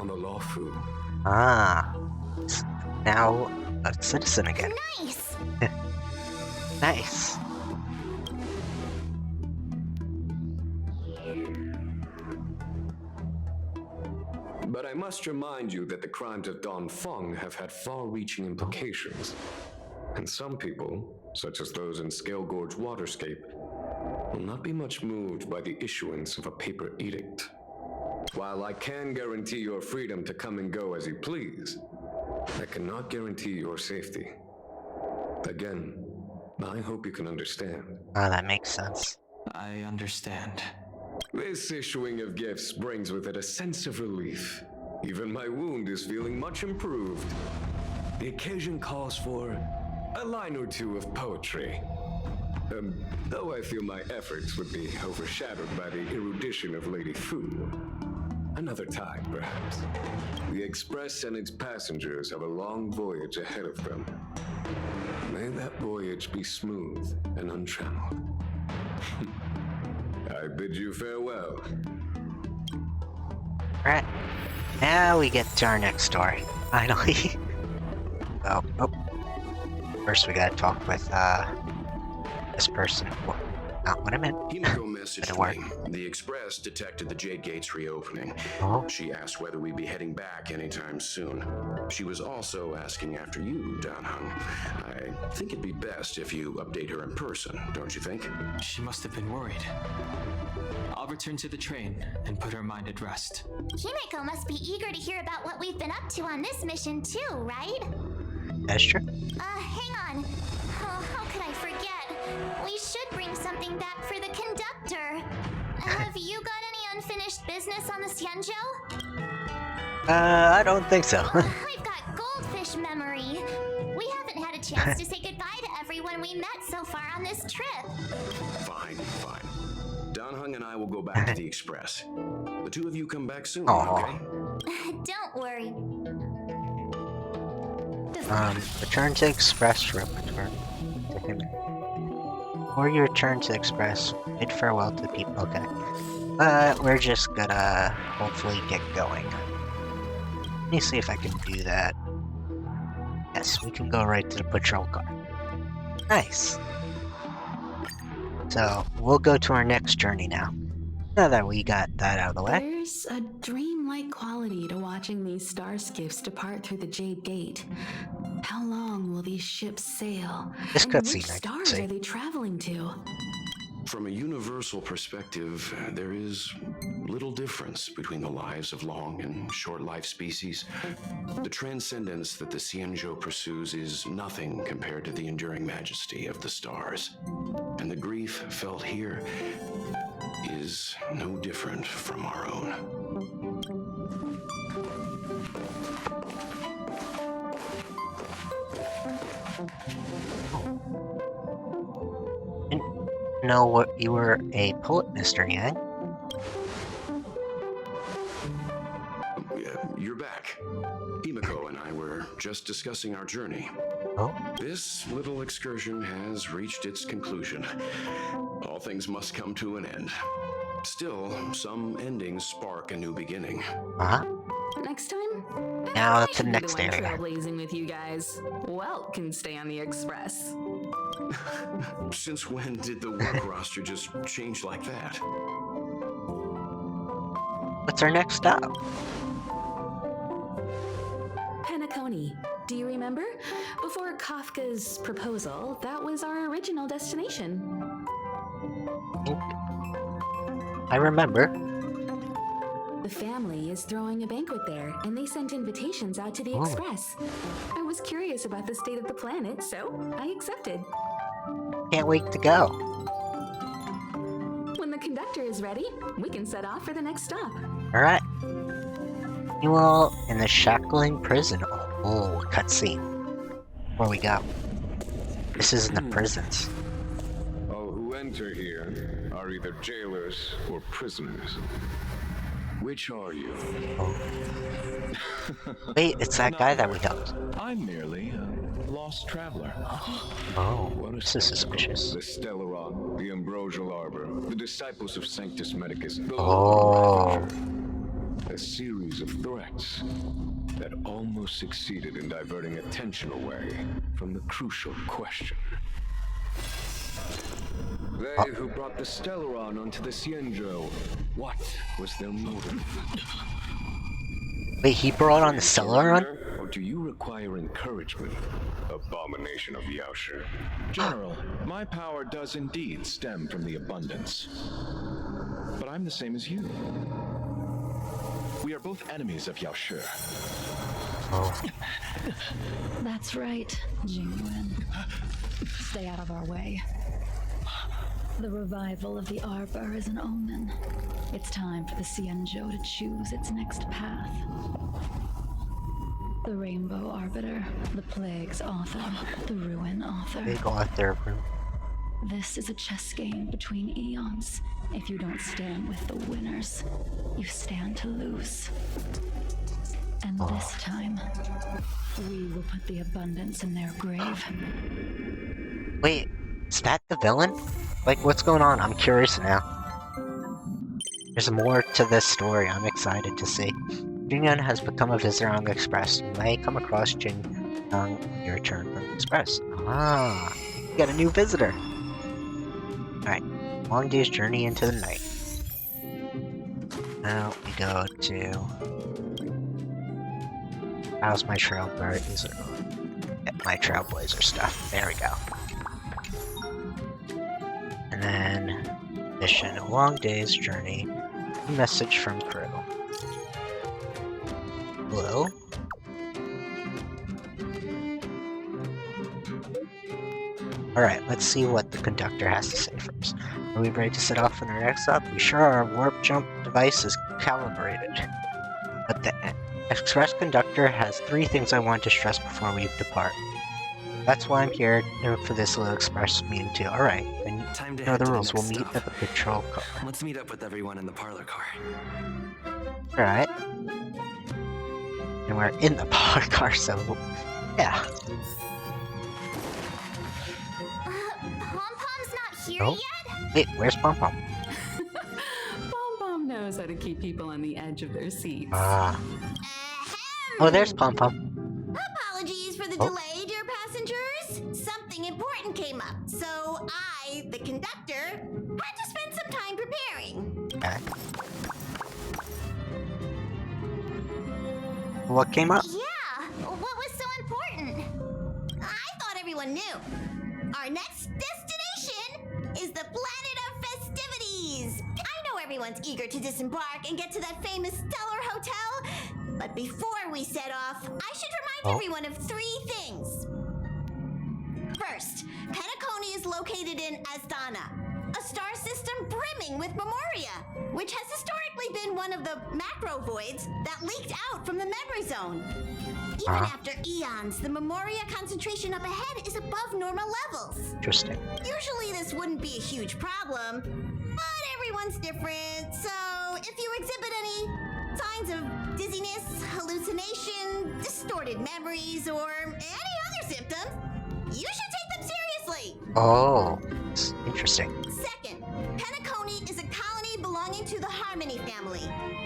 on the Luofu. Ah, now a citizen again. Nice. Nice. But I must remind you that the crimes of Don Feng have had far-reaching implications. And some people, such as those in Scale Gorge Waterscape, will not be much moved by the issuance of a paper edict. While I can guarantee your freedom to come and go as you please, I cannot guarantee your safety. Again, I hope you can understand. Oh, that makes sense. I understand. This issuing of gifts brings with it a sense of relief. Even my wound is feeling much improved. The occasion calls for a line or two of poetry. Though I feel my efforts would be overshadowed by the erudition of Lady Fu. Another time, perhaps. The Express and its passengers have a long voyage ahead of them. May that voyage be smooth and untrammeled. I bid you farewell. Alright. Now we get to our next story. Finally. Oh. First we gotta talk with, this person. Well, not what I meant. Himiko messaged me. The Express detected the Jade Gates reopening. Oh. She asked whether we'd be heading back anytime soon. She was also asking after you, Danhung. I think it'd be best if you update her in person, don't you think? She must have been worried. I'll return to the train and put her mind at rest. Himiko must be eager to hear about what we've been up to on this mission too, right? That's true. Hang on. Oh, how could I forget? We should bring something back for the conductor. Have you got any unfinished business on the Xianzhou? I don't think so. I've got goldfish memory. We haven't had a chance to say goodbye to everyone we met so far on this trip. Fine. Danhung and I will go back to the Express. The two of you come back soon, Aww. Okay? Don't worry. Return to Express room. Return to him. Before you return to Express, bid farewell to the people. Okay. We're just gonna hopefully get going. Let me see if I can do that. Yes, we can go right to the patrol car. Nice. So, we'll go to our next journey now. Now that we got that out of the way. There's a dreamlike quality to watching these star skiffs depart through the Jade Gate. How long will these ships sail? This And cutscene, which I can stars see. are they traveling to? From a universal perspective, there is little difference between the lives of long and short-lived species. The transcendence that the Xianzhou pursues is nothing compared to the enduring majesty of the stars. And the grief felt here is no different from our own. Didn't know what you were a poet, Mr. Yang. You're back. Himiko and I were just discussing our journey. Oh? This little excursion has reached its conclusion. All things must come to an end. Still, some endings spark a new beginning. Uh-huh. Next time? Now to the I next should be the one area. trailblazing with you guys. Welt can stay on the Express. Since when did the work roster just change like that? What's our next stop? Penacony. Do you remember? Before Kafka's proposal, that was our original destination. I remember. The family is throwing a banquet there, and they sent invitations out to the Oh. Express. I was curious about the state of the planet, so I accepted. Can't wait to go. When the conductor is ready, we can set off for the next stop. Alright. You all in the shackling prison. Oh, cutscene. Where we go? This is in the prisons. All who enter here are either jailers or prisoners. Which are you? Oh. Wait, it's that guy that we helped. I'm merely a lost traveler. Oh, this is suspicious. The Stellaron, the Ambrosial Arbor, the disciples of Sanctus Medicus. The Oh. A series of threats that almost succeeded in diverting attention away from the crucial question. They who brought the Stellaron onto the Xianzhou, what was their motive? Wait, he brought on the Stellaron? Or do you require encouragement, abomination of Yaoshi? General, my power does indeed stem from the abundance. But I'm the same as you. We are both enemies of Yaoshi. Oh. That's right, Jingwen. Stay out of our way. The revival of the Arbor is an omen. It's time for the Xianzhou to choose its next path. The Rainbow Arbiter, the Plague's author, the Ruin author. Big author. This is a chess game between eons. If you don't stand with the winners, you stand to lose. And this time, we will put the abundance in their grave. Wait, is that the villain? Like, what's going on? I'm curious now. There's more to this story I'm excited to see. Jin Yun has become a visitor on the Express. You may come across Jin Young on your return from the Express. Ah, you got a new visitor. Alright, long day's journey into the night. Now we go to... How's my trailblazer? Get my trailblazer stuff. There we go. And then... Mission, a long day's journey. A message from crew. Hello? Alright, let's see what the conductor has to say first. Are we ready to set off on our next stop? We sure our warp jump device is calibrated. But the express conductor has 3 things I want to stress before we depart. That's why I'm here for this little express meeting too. Alright, and Time to know head the to rules. the We'll next meet stop. at the patrol car. Let's meet up with everyone in the parlor car. Alright. And we're in the parlor car, so yeah. Pom-Pom's not here Oh? yet? Wait, where's Pom Pom? Pom Pom knows how to keep people on the edge of their seats. Ah. Oh, there's Pom Pom. Apologies for the Oh. delay, dear passengers. Something important came up, so I, the conductor, had to spend some time preparing. Okay. What came up? Yeah, what was so important? I thought everyone knew. Our next destination is the planet of festivities. I know everyone's eager to disembark and get to that famous Stellar Hotel, but before we set off, I should remind everyone of 3 things. First, Penacony is located in Asdana, a star system brimming with Memoria, which has historically been one of the macro voids that leaked out from the memory zone. Even after eons, the Memoria concentration up ahead is above normal levels. Interesting. Usually this wouldn't be a huge problem, but everyone's different, so if you exhibit any signs of dizziness, hallucination, distorted memories, or any other symptoms, you should take them seriously. Oh, it's interesting. Second, Penacony is a colony belonging to the Harmony family.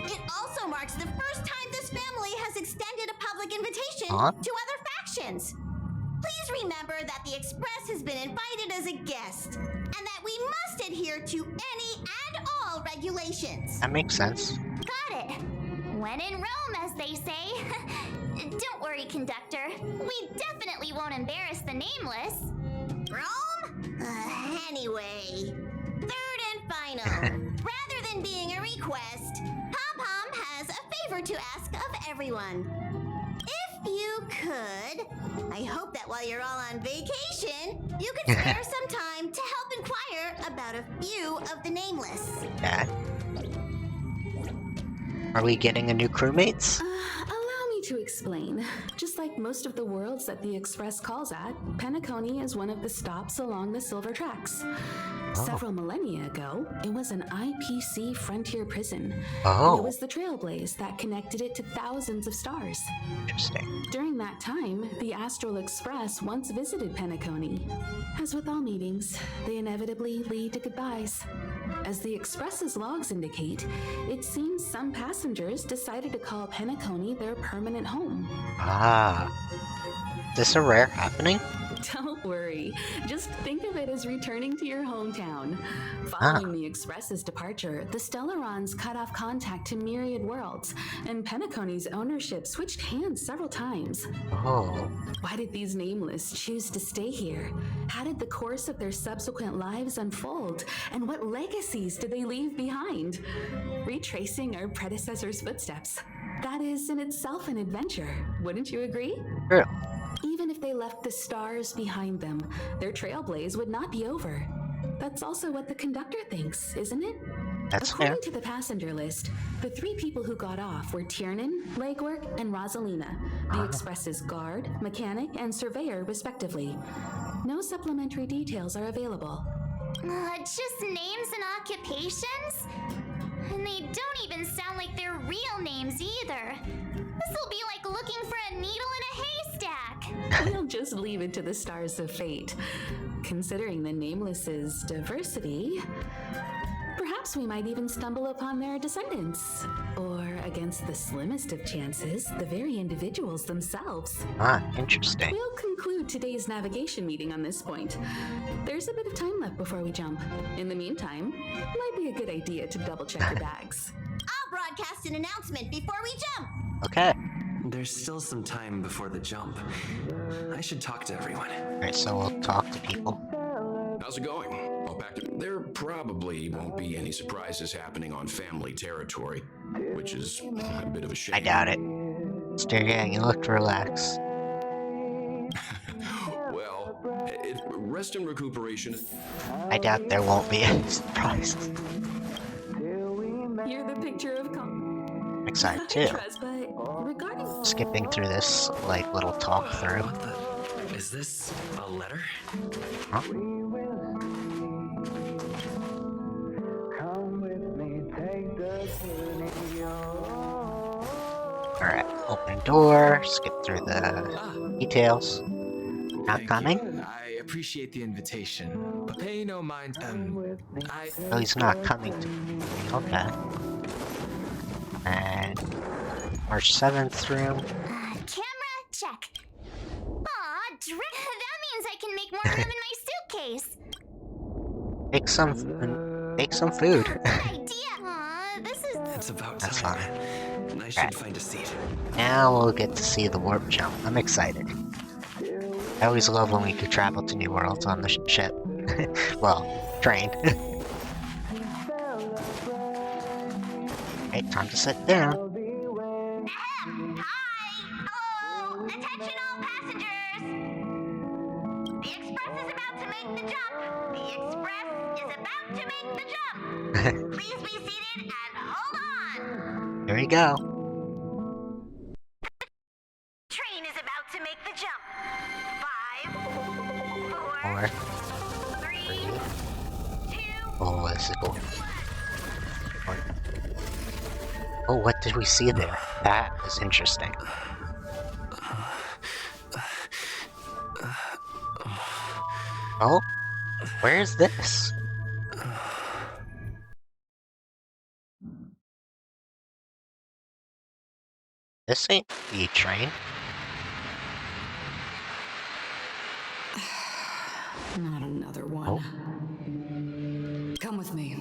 It also marks the first time this family has extended a public invitation to other factions. Please remember that the Express has been invited as a guest, and that we must adhere to any and all regulations. That makes sense. Got it. When in Rome, as they say. Don't worry, conductor. We definitely won't embarrass the nameless. Rome? Anyway, third and final. Rather than being a request, Pom-Pom has a favor to ask of everyone. If you could, I hope that while you're all on vacation, you could spare some time to help inquire about a few of the nameless. Yeah. Are we getting a new crewmates? Allow me to explain. Just like most of the worlds that the Express calls at, Penacony is one of the stops along the Silver Tracks. Several millennia ago, it was an IPC frontier prison. Oh. It was the trailblaze that connected it to thousands of stars. Interesting. During that time, the Astral Express once visited Penacony. As with all meetings, they inevitably lead to goodbyes. As the Express's logs indicate, it seems some passengers decided to call Penacony their permanent home. Ah. Is this a rare happening? Don't worry. Just think of it as returning to your hometown. Following the Express's departure, the Stellarons cut off contact to myriad worlds, and Penacony's ownership switched hands several times. Oh. Why did these nameless choose to stay here? How did the course of their subsequent lives unfold? And what legacies did they leave behind? Retracing our predecessors' footsteps. That is in itself an adventure, wouldn't you agree? True. Even if they left the stars behind them, their trailblaze would not be over. That's also what the conductor thinks, isn't it? That's According fair. to the passenger list, the 3 people who got off were Tiernan, Legwork, and Rosalina, the Express's guard, mechanic, and surveyor, respectively. No supplementary details are available. Just names and occupations? And they don't even sound like their real names either. This'll be like just leave it to the stars of fate. Considering the Nameless's diversity, perhaps we might even stumble upon their descendants. Or, against the slimmest of chances, the very individuals themselves. Ah, interesting. We'll conclude today's navigation meeting on this point. There's a bit of time left before we jump. In the meantime, it might be a good idea to double check your bags. I'll broadcast an announcement before we jump. Okay. There's still some time before the jump. I should talk to everyone. Alright, so we'll talk to people. How's it going? All packed up? There probably won't be any surprises happening on family territory, which is a bit of a shame. I doubt it. Mr. Yang, you looked relaxed. Well, rest and recuperation. I doubt there won't be any surprises. You're the picture of I'm excited too. regarding Skipping through this, like, little talk through. What the? Is this a letter? Huh? Alright, open door, skip through the details. Not coming? I appreciate the invitation, but pay no mind. Oh, he's not coming to me. Okay. And our 7th room. Camera check. Aw, Drip, that means I can make more room in my suitcase. Make some food. Idea. Aw, this is. It's about That's time. fine. I should find a seat. Now we'll get to see the warp jump. I'm excited. I always love when we could travel to new worlds on the ship. Well, train. Okay, time to sit down. Hello! Attention all passengers! The express is about to make the jump! The express is about to make the jump! Please be seated and hold on! Here we go. Train is about to make the jump! 5, 4, 3, 2, oh, this is cool. Oh, what did we see there? That is interesting. Oh, where's this? This ain't the train. Not another one. Oh. Come with me.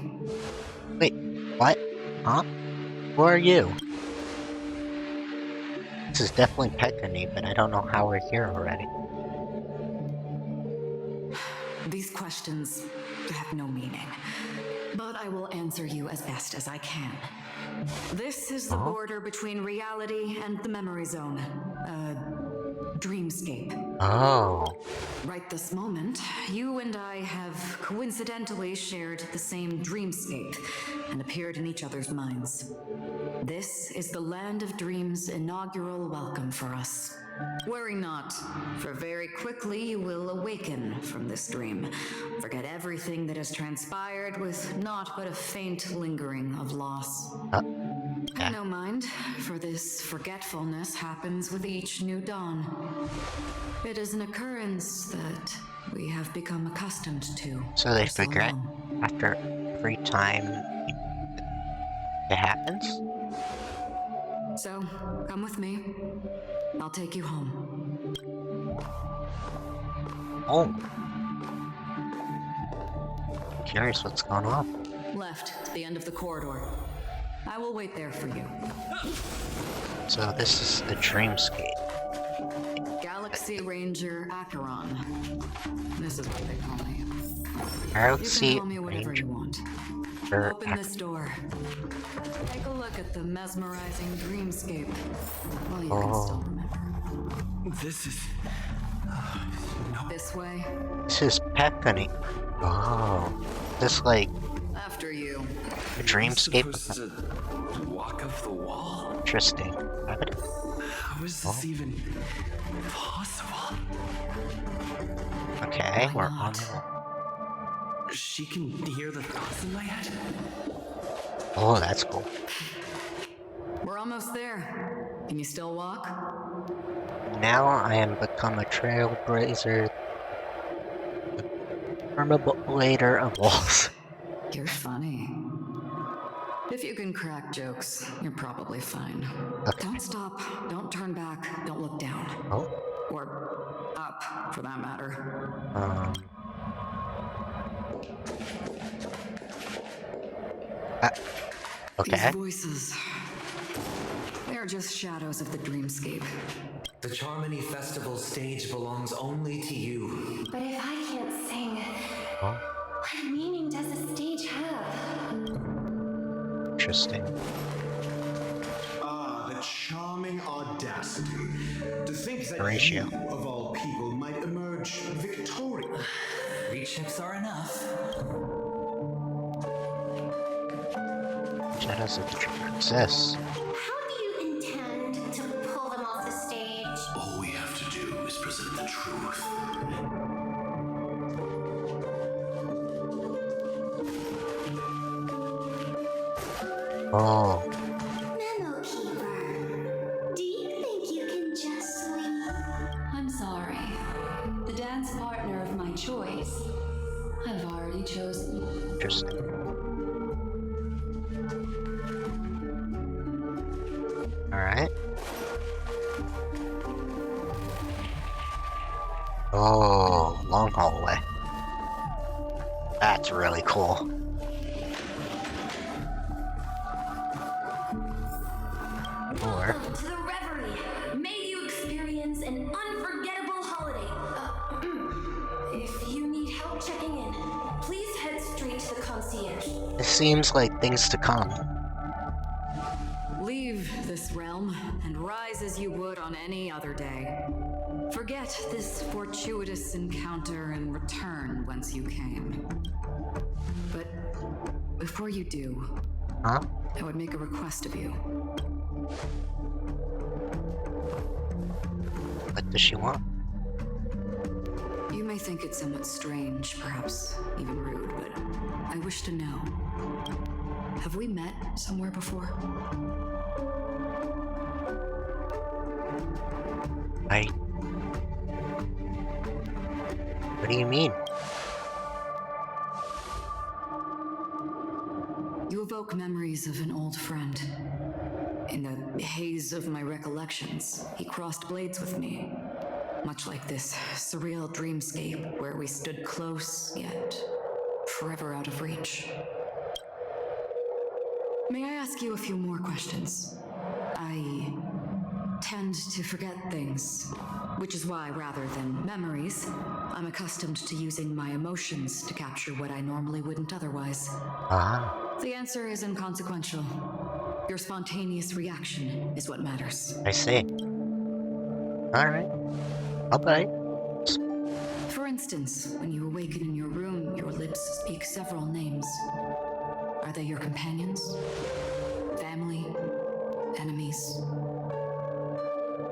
Wait, what? Huh? Who are you? This is definitely Pekani, but I don't know how we're here already. These questions have no meaning, but I will answer you as best as I can. This is the border between reality and the memory zone. Dreamscape. Oh. Right this moment, you and I have coincidentally shared the same dreamscape and appeared in each other's minds. This is the Land of Dreams' inaugural welcome for us. Worry not, for very quickly you will awaken from this dream. Forget everything that has transpired with naught but a faint lingering of loss. No mind, for this forgetfulness happens with each new dawn. It is an occurrence that we have become accustomed to. So they for forget long. after every time it happens? So, come with me. I'll take you home. Oh. Curious what's going on. Left, the end of the corridor. I will wait there for you. So this is the dreamscape. Galaxy Ranger Acheron. This is what they call me. Galaxy You can call me whatever Ranger. you want. Er, Open this door. Take a look at the mesmerizing dreamscape while you can still remember. This is... This way. This is Pekani. Oh. This like After you. a dreamscape? Supposed to walk up the wall? Interesting. How is this even possible? Okay, we're on She can hear the thoughts in my head? Oh, that's cool. We're almost there. Can you still walk? Now I am become a trailblazer, perambulator of walls. You're funny. If you can crack jokes, you're probably fine. Okay. Don't stop, don't turn back, don't look down. Oh. Or up, for that matter. Okay. These voices, they're just shadows of the dreamscape. The Charmony Festival stage belongs only to you. But if I can't sing, Oh. what meaning does the stage have? Interesting. Ah, the charming audacity. To think that Horatio. you, of all people, might emerge victorious. 3 chips are enough. Shadows of the Princess. How do you intend to pull them off the stage? All we have to do is present the truth. Oh. Memo Keeper, do you think you can just sleep? I'm sorry. The dance partner of my choice, I've already chosen. Interesting. Alright. Oh, long hallway. That's really cool. Welcome to the reverie. May you experience an unforgettable holiday. If you need help checking in, please head straight to the concierge. It seems like things to come. Leave this realm and rise as you would on any other day. Forget this fortuitous encounter and return whence you came. But before you do, Huh? I would make a request of you. What does she want? You may think it somewhat strange, perhaps even rude, but I wish to know. Have we met somewhere before? What do you mean? You evoke memories of an old friend. In the haze of my recollections, he crossed blades with me. Much like this surreal dreamscape where we stood close, yet forever out of reach. May I ask you a few more questions? I tend to forget things, which is why, rather than memories, I'm accustomed to using my emotions to capture what I normally wouldn't otherwise. Ah. The answer is inconsequential. Your spontaneous reaction is what matters. I see. Alright. I'll bite. For instance, when you awaken in your room, your lips speak several names. Are they your companions? Family? Enemies?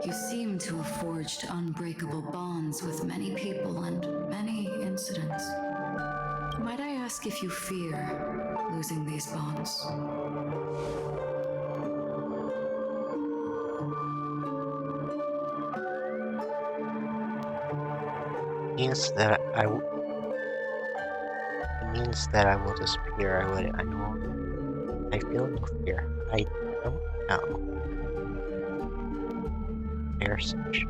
You seem to have forged unbreakable bonds with many people and many incidents. Might I ask if you fear losing these bonds? Means that it means that I will disappear. I feel no fear. I don't know. Air such.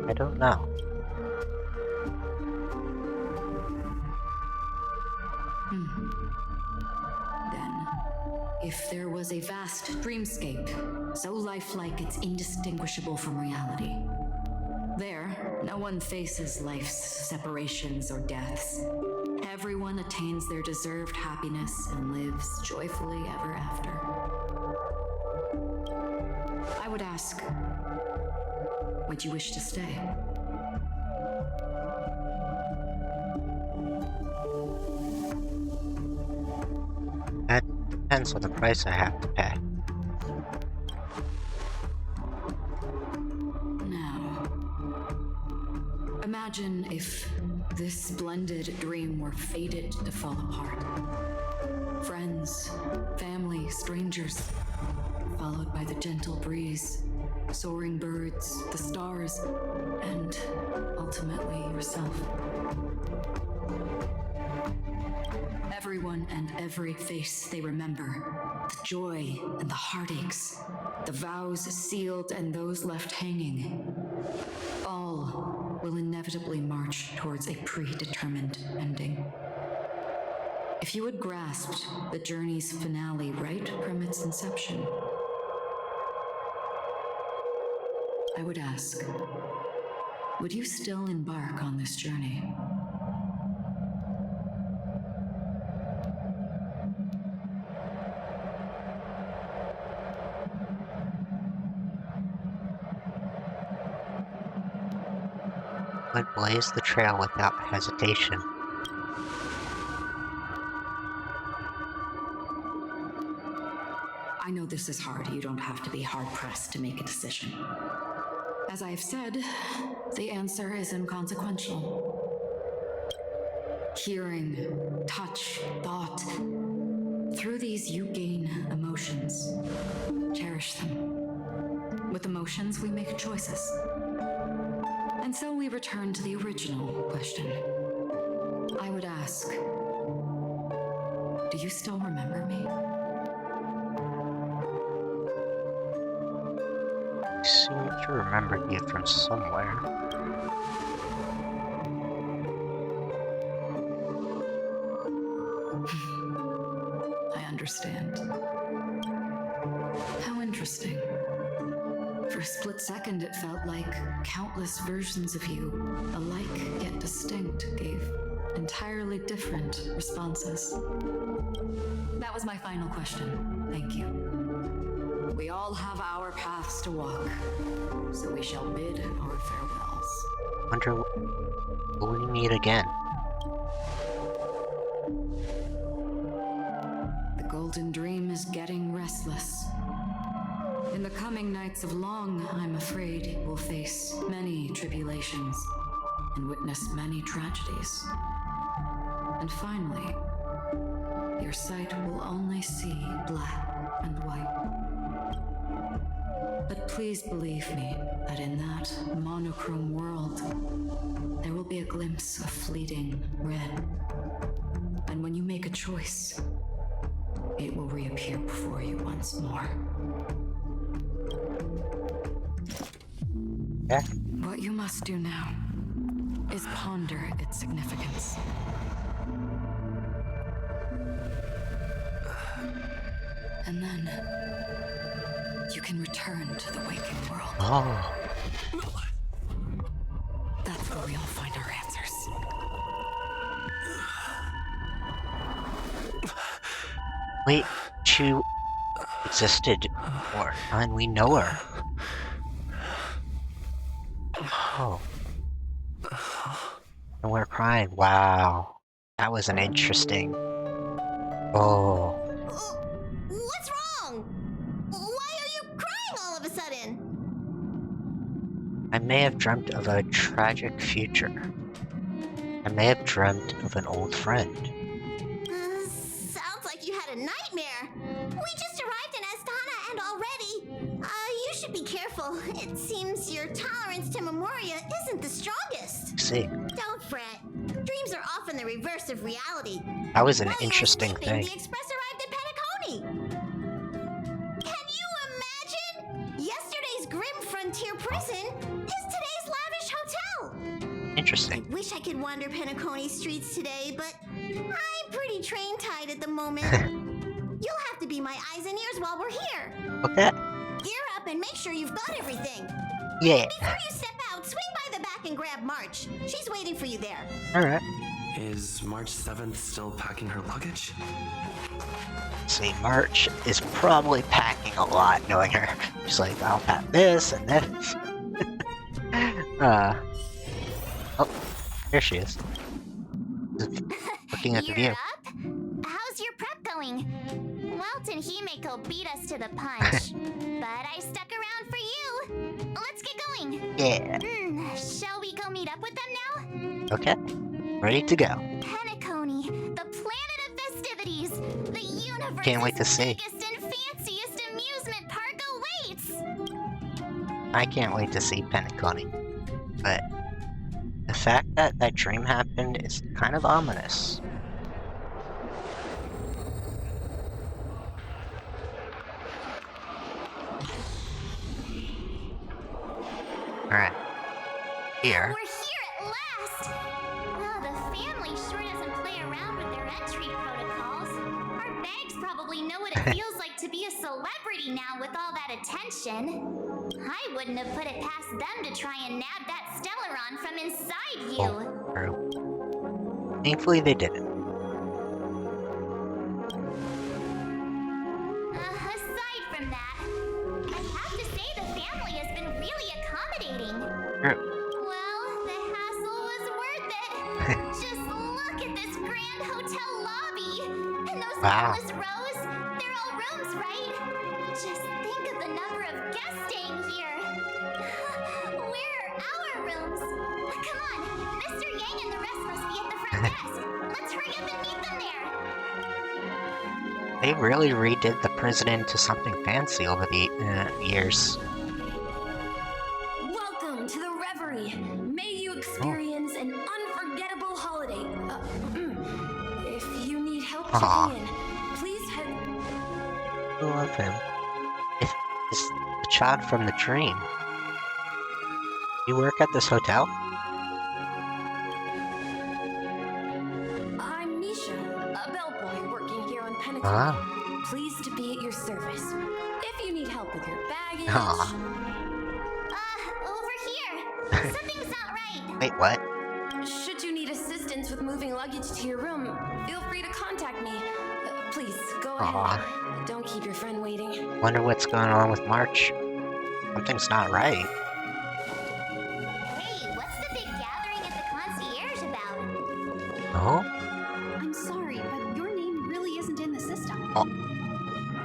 I don't know. Then, if there was a vast dreamscape, so lifelike it's indistinguishable from reality, there, no one faces life's separations or deaths. Everyone attains their deserved happiness and lives joyfully ever after. I would ask, would you wish to stay? That depends on the price I have to pay. Now, imagine if this splendid dream were fated to fall apart. Friends, family, strangers, followed by the gentle breeze, soaring birds, the stars, and ultimately yourself. Everyone and every face they remember, the joy and the heartaches, the vows sealed and those left hanging, all will inevitably march towards a predetermined ending. If you had grasped the journey's finale right from its inception, I would ask, would you still embark on this journey? Would blaze the trail without hesitation. I know this is hard. You don't have to be hard-pressed to make a decision. As I have said, the answer is inconsequential. Hearing, touch, thought. Through these you gain emotions. Cherish them. With emotions, we make choices. And so we return to the original question. I would ask, do you still remember me? I seem to remember you from somewhere. I understand. How interesting. For a split second, it felt like countless versions of you, alike yet distinct, gave entirely different responses. That was my final question. Thank you. We all have our paths to walk, so we shall bid our farewells. Wonder, will we meet again? The golden dream is getting restless. In the coming nights of long, I'm afraid we'll face many tribulations and witness many tragedies. And finally, your sight will only see black and white. But please believe me that in that monochrome world, there will be a glimpse of fleeting red. And when you make a choice, it will reappear before you once more. Yeah. What you must do now is ponder its significance. And then you can return to the waking world. Oh. That's where we all find our answers. Wait, she existed before, and we know her. Oh. And we're crying. Wow. That was an interesting... Oh. What's wrong? Why are you crying all of a sudden? I may have dreamt of a tragic future. I may have dreamt of an old friend. Sounds like you had a nightmare. We just arrived in Astana and already... you should be careful. It seems your tolerance to Memoria isn't the strongest. See. Don't fret. Dreams are often the reverse of reality. That was an While you were interesting sleeping, thing. The express arrived at Penacony. Can you imagine? Yesterday's grim frontier prison is today's lavish hotel. Interesting. I wish I could wander Penacony streets today, but I'm pretty train-tied at the moment. You'll have to be my eyes and ears while we're here. Okay. Gear up and make sure you've got everything. Yeah. Before you step out, swing by the back and grab March. She's waiting for you there. Alright. Is March 7th still packing her luggage? See, March is probably packing a lot, knowing her. She's like, I'll pack this and this. Oh, there she is. Looking at the view. Up? How's your prep going? Walt and Himeko beat us to the punch, but I stuck around for you. Let's get going. Yeah. Shall we go meet up with them now? Okay. Ready to go. Penacony, the planet of festivities, the universe's Can't wait to see. biggest and fanciest amusement park I can't wait to see Penacony. But the fact that that dream happened is kind of ominous. Alright. Here. We're here at last! Oh, the family sure doesn't play around with their entry protocols. Our bags probably know what it feels like to be a celebrity now with all that attention. I wouldn't have put it past them to try and nab that Stellaron from inside you. Oh, true. Thankfully they didn't. Aside from that, I have to say the family has been really accommodating. True. Well, the hassle was worth it. Just look at this grand hotel lobby. And those endless rows, they're all rooms, right? Just think of the number of guests staying here. Where are our rooms? Come on, Mr. Yang and the rest must be at the front desk. Let's hurry up and meet them there. They really redid the prison into something fancy over the years. Welcome to the Reverie. May you experience an unforgettable holiday. If you need help checking in, please head. I love him. It's the child from the dream. You work at this hotel? I'm Misha, a bellboy working here on Penacony. Ah. Pleased to be at your service. If you need help with your baggage. Over here. Something's not right. Wait, what? Should you need assistance with moving luggage to your room, feel free to contact me. Please, go ahead. Don't keep your friend waiting. Wonder what's going on with March. Something's not right. Hey, what's the big gathering at the concierge about? Oh? I'm sorry, but your name really isn't in the system. Oh.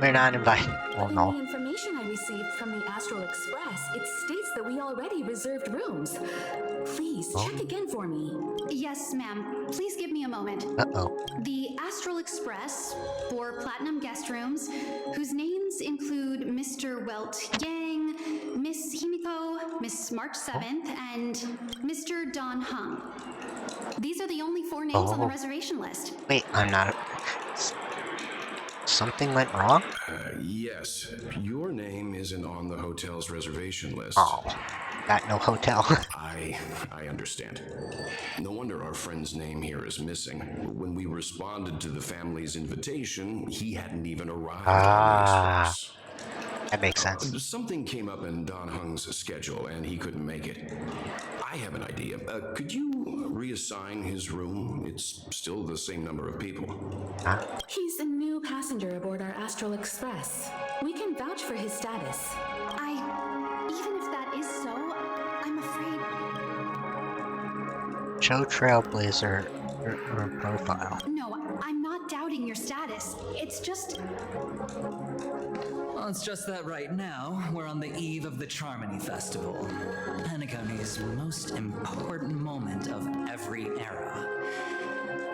We're not invited. Oh In no. the information I received from the Astral Express, it states that we already reserved rooms. Please, check again for me. Yes, ma'am. Please give me a moment. Uh-oh. The Astral Express for Platinum Guest Rooms, whose names include Mr. Welt Yang, Miss Himiko, Miss March 7th, and Mr. Don Hung. These are the only 4 names on the reservation list. Wait, I'm not... Something went wrong? Yes. Your name isn't on the hotel's reservation list. Oh, got no hotel. I understand. No wonder our friend's name here is missing. When we responded to the family's invitation, he hadn't even arrived on the Express. That makes sense. Something came up in Don Hung's schedule and he couldn't make it. I have an idea. Could you reassign his room? It's still the same number of people. Huh? He's a new passenger aboard our Astral Express. We can vouch for his status. Even if that is so, I'm afraid... Show Trailblazer her profile. No, I'm not doubting your status. It's just... Well, it's just that right now, we're on the eve of the Charmony Festival, Penacony's most important moment of every era.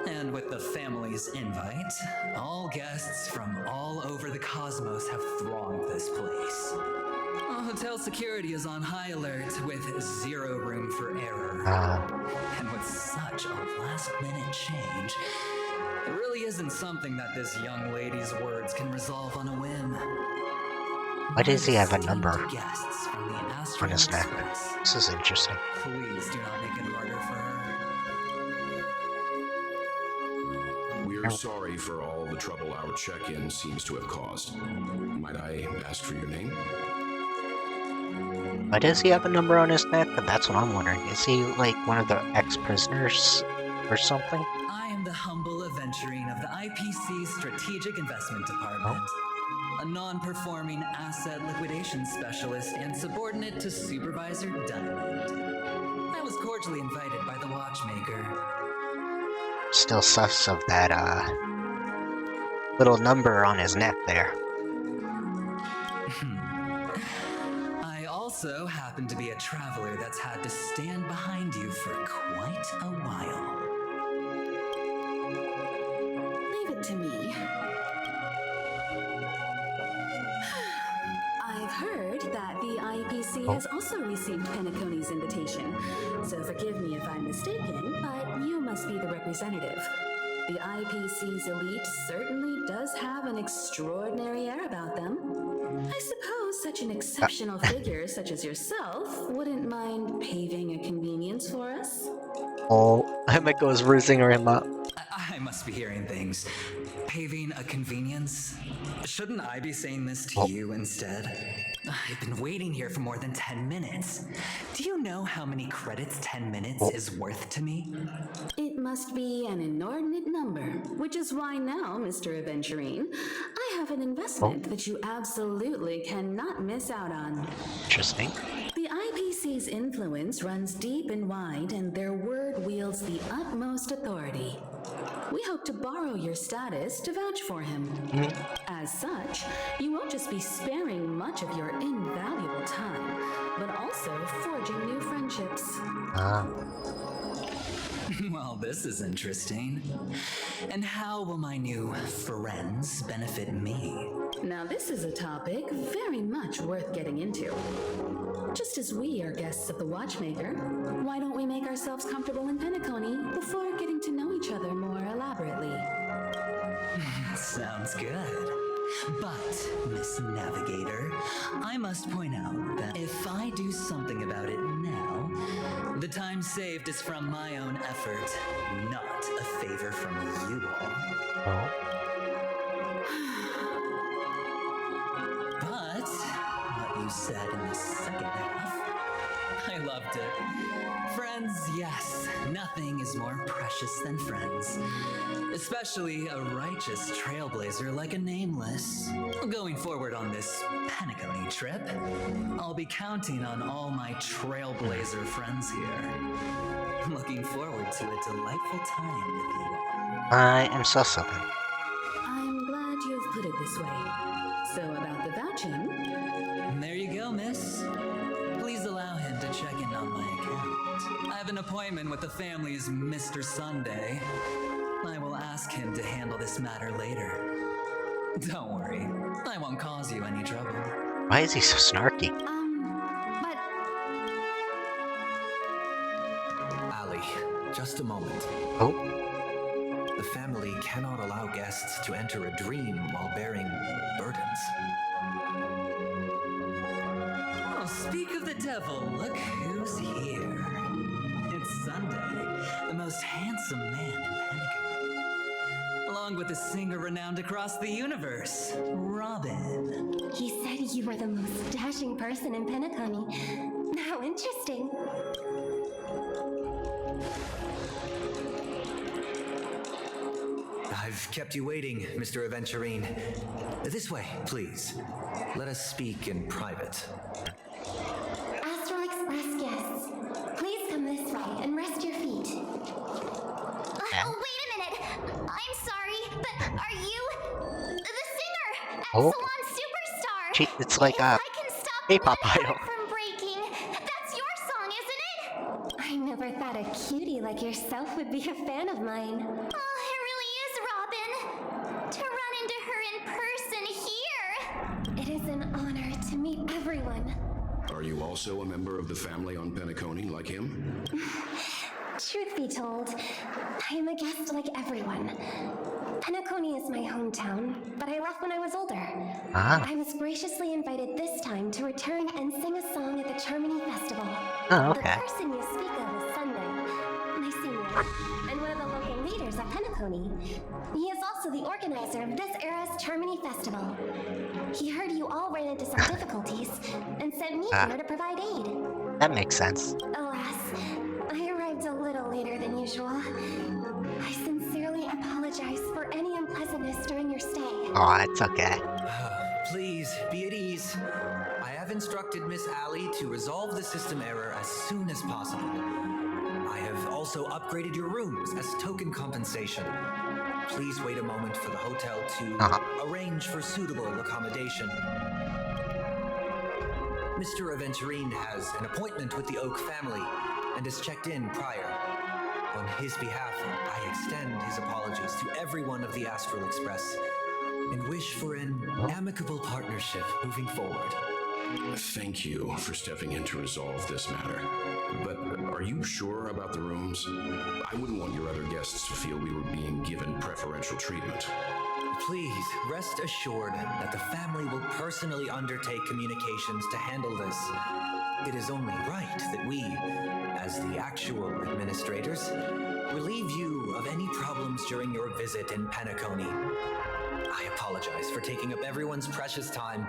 And with the family's invite, all guests from all over the cosmos have thronged this place. Hotel security is on high alert with 0 room for error. And with such a last-minute change, it really isn't something that this young lady's words can resolve on a whim. Why does he have a number Guests from the on his neck? Express. This is interesting. Please do not make it harder for her. We're sorry for all the trouble our check-in seems to have caused. Might I ask for your name? Why does he have a number on his neck? That's what I'm wondering. Is he like one of the ex-prisoners or something? I am the humble aventurine of the IPC's Strategic Investment Department. A non-performing asset liquidation specialist and subordinate to Supervisor Diamond. I was cordially invited by the watchmaker. Still sus of that, little number on his neck there. I also happen to be a traveler that's had to stand behind you for quite a while. Leave it to me. I've heard that the IPC has also received Penacony's invitation, so forgive me if I'm mistaken, but you must be the representative. The IPC's elite certainly does have an extraordinary air about them. I suppose such an exceptional figure such as yourself wouldn't mind paving a convenience for us? Oh, Himiko is roosing him up. I must be hearing things. Paving a convenience? Shouldn't I be saying this to you instead? I've been waiting here for more than 10 minutes. Do you know how many credits 10 minutes is worth to me? It must be an inordinate number, which is why now, Mr. Aventurine, I have an investment that you absolutely cannot miss out on. Interesting. The IPC's influence runs deep and wide, and their word wields the utmost authority. We hope to borrow your status to vouch for him. As such, you won't just be sparing much of your invaluable time, but also forging new friendships. Well, this is interesting. And how will my new friends benefit me? Now, this is a topic very much worth getting into. Just as we are guests of the Watchmaker, why don't we make ourselves comfortable in Penacony before getting to know each other more elaborately? Sounds good. But, Miss Navigator, I must point out that if I do something about it now, the time saved is from my own effort, not a favor from you all. But, what you said in the second half, I loved it. Friends, yes, nothing is more precious than friends. Especially a righteous trailblazer like a Nameless. Going forward on this Penacony trip, I'll be counting on all my trailblazer friends here. Looking forward to a delightful time with you all. I am so sorry. I'm glad you've put it this way. So about the vouching... There you go, miss. Please allow him to check in on my account. I have an appointment with the family's Mr. Sunday. I will ask him to handle this matter later. Don't worry, I won't cause you any trouble. Why is he so snarky? Ali, just a moment. The family cannot allow guests to enter a dream while bearing burdens. Oh, speak of the devil, look who's here. It's Sunday, the most handsome man in Penacony. Along with a singer renowned across the universe, Robin. He said you were the most dashing person in Penacony. How interesting. I've kept you waiting, Mr. Aventurine. This way, please. Let us speak in private. Astral Express guests, please come this way and rest your feet. Oh, wait a minute. I'm sorry, but are you the singer? Oh. Salon Superstar? It's like a K-pop idol. From breaking. That's your song, isn't it? I never thought a cutie like yourself would be a fan of mine. Oh, it really is, Robin. To run into her in person here. It is an honor to meet everyone. Are you also a member of the family on Penacony like him? Truth be told, I am a guest like everyone. Penacony is my hometown, but I left when I was older. I was graciously invited this time to return and sing a song at the Charmony Festival. Oh, okay. The person you speak of is Sunday, my senior, and one of the local leaders at Penacony. He is also the organizer of this era's Charmony Festival. He heard you all ran into some difficulties and sent me here to provide aid. That makes sense. Alas, I arrived a little later than usual. I sincerely apologize for any unpleasantness during your stay. Oh, it's okay. Please, be at ease. I have instructed Miss Ali to resolve the system error as soon as possible. I have also upgraded your rooms as token compensation. Please wait a moment for the hotel to arrange for suitable accommodation. Mr. Aventurine has an appointment with the Oak family and has checked in prior. On his behalf, I extend his apologies to everyone of the Astral Express and wish for an amicable partnership moving forward. Thank you for stepping in to resolve this matter. But are you sure about the rooms? I wouldn't want your other guests to feel we were being given preferential treatment. Please rest assured that the family will personally undertake communications to handle this. It is only right that we, as the actual administrators, relieve you of any problems during your visit in Penacony. I apologize for taking up everyone's precious time,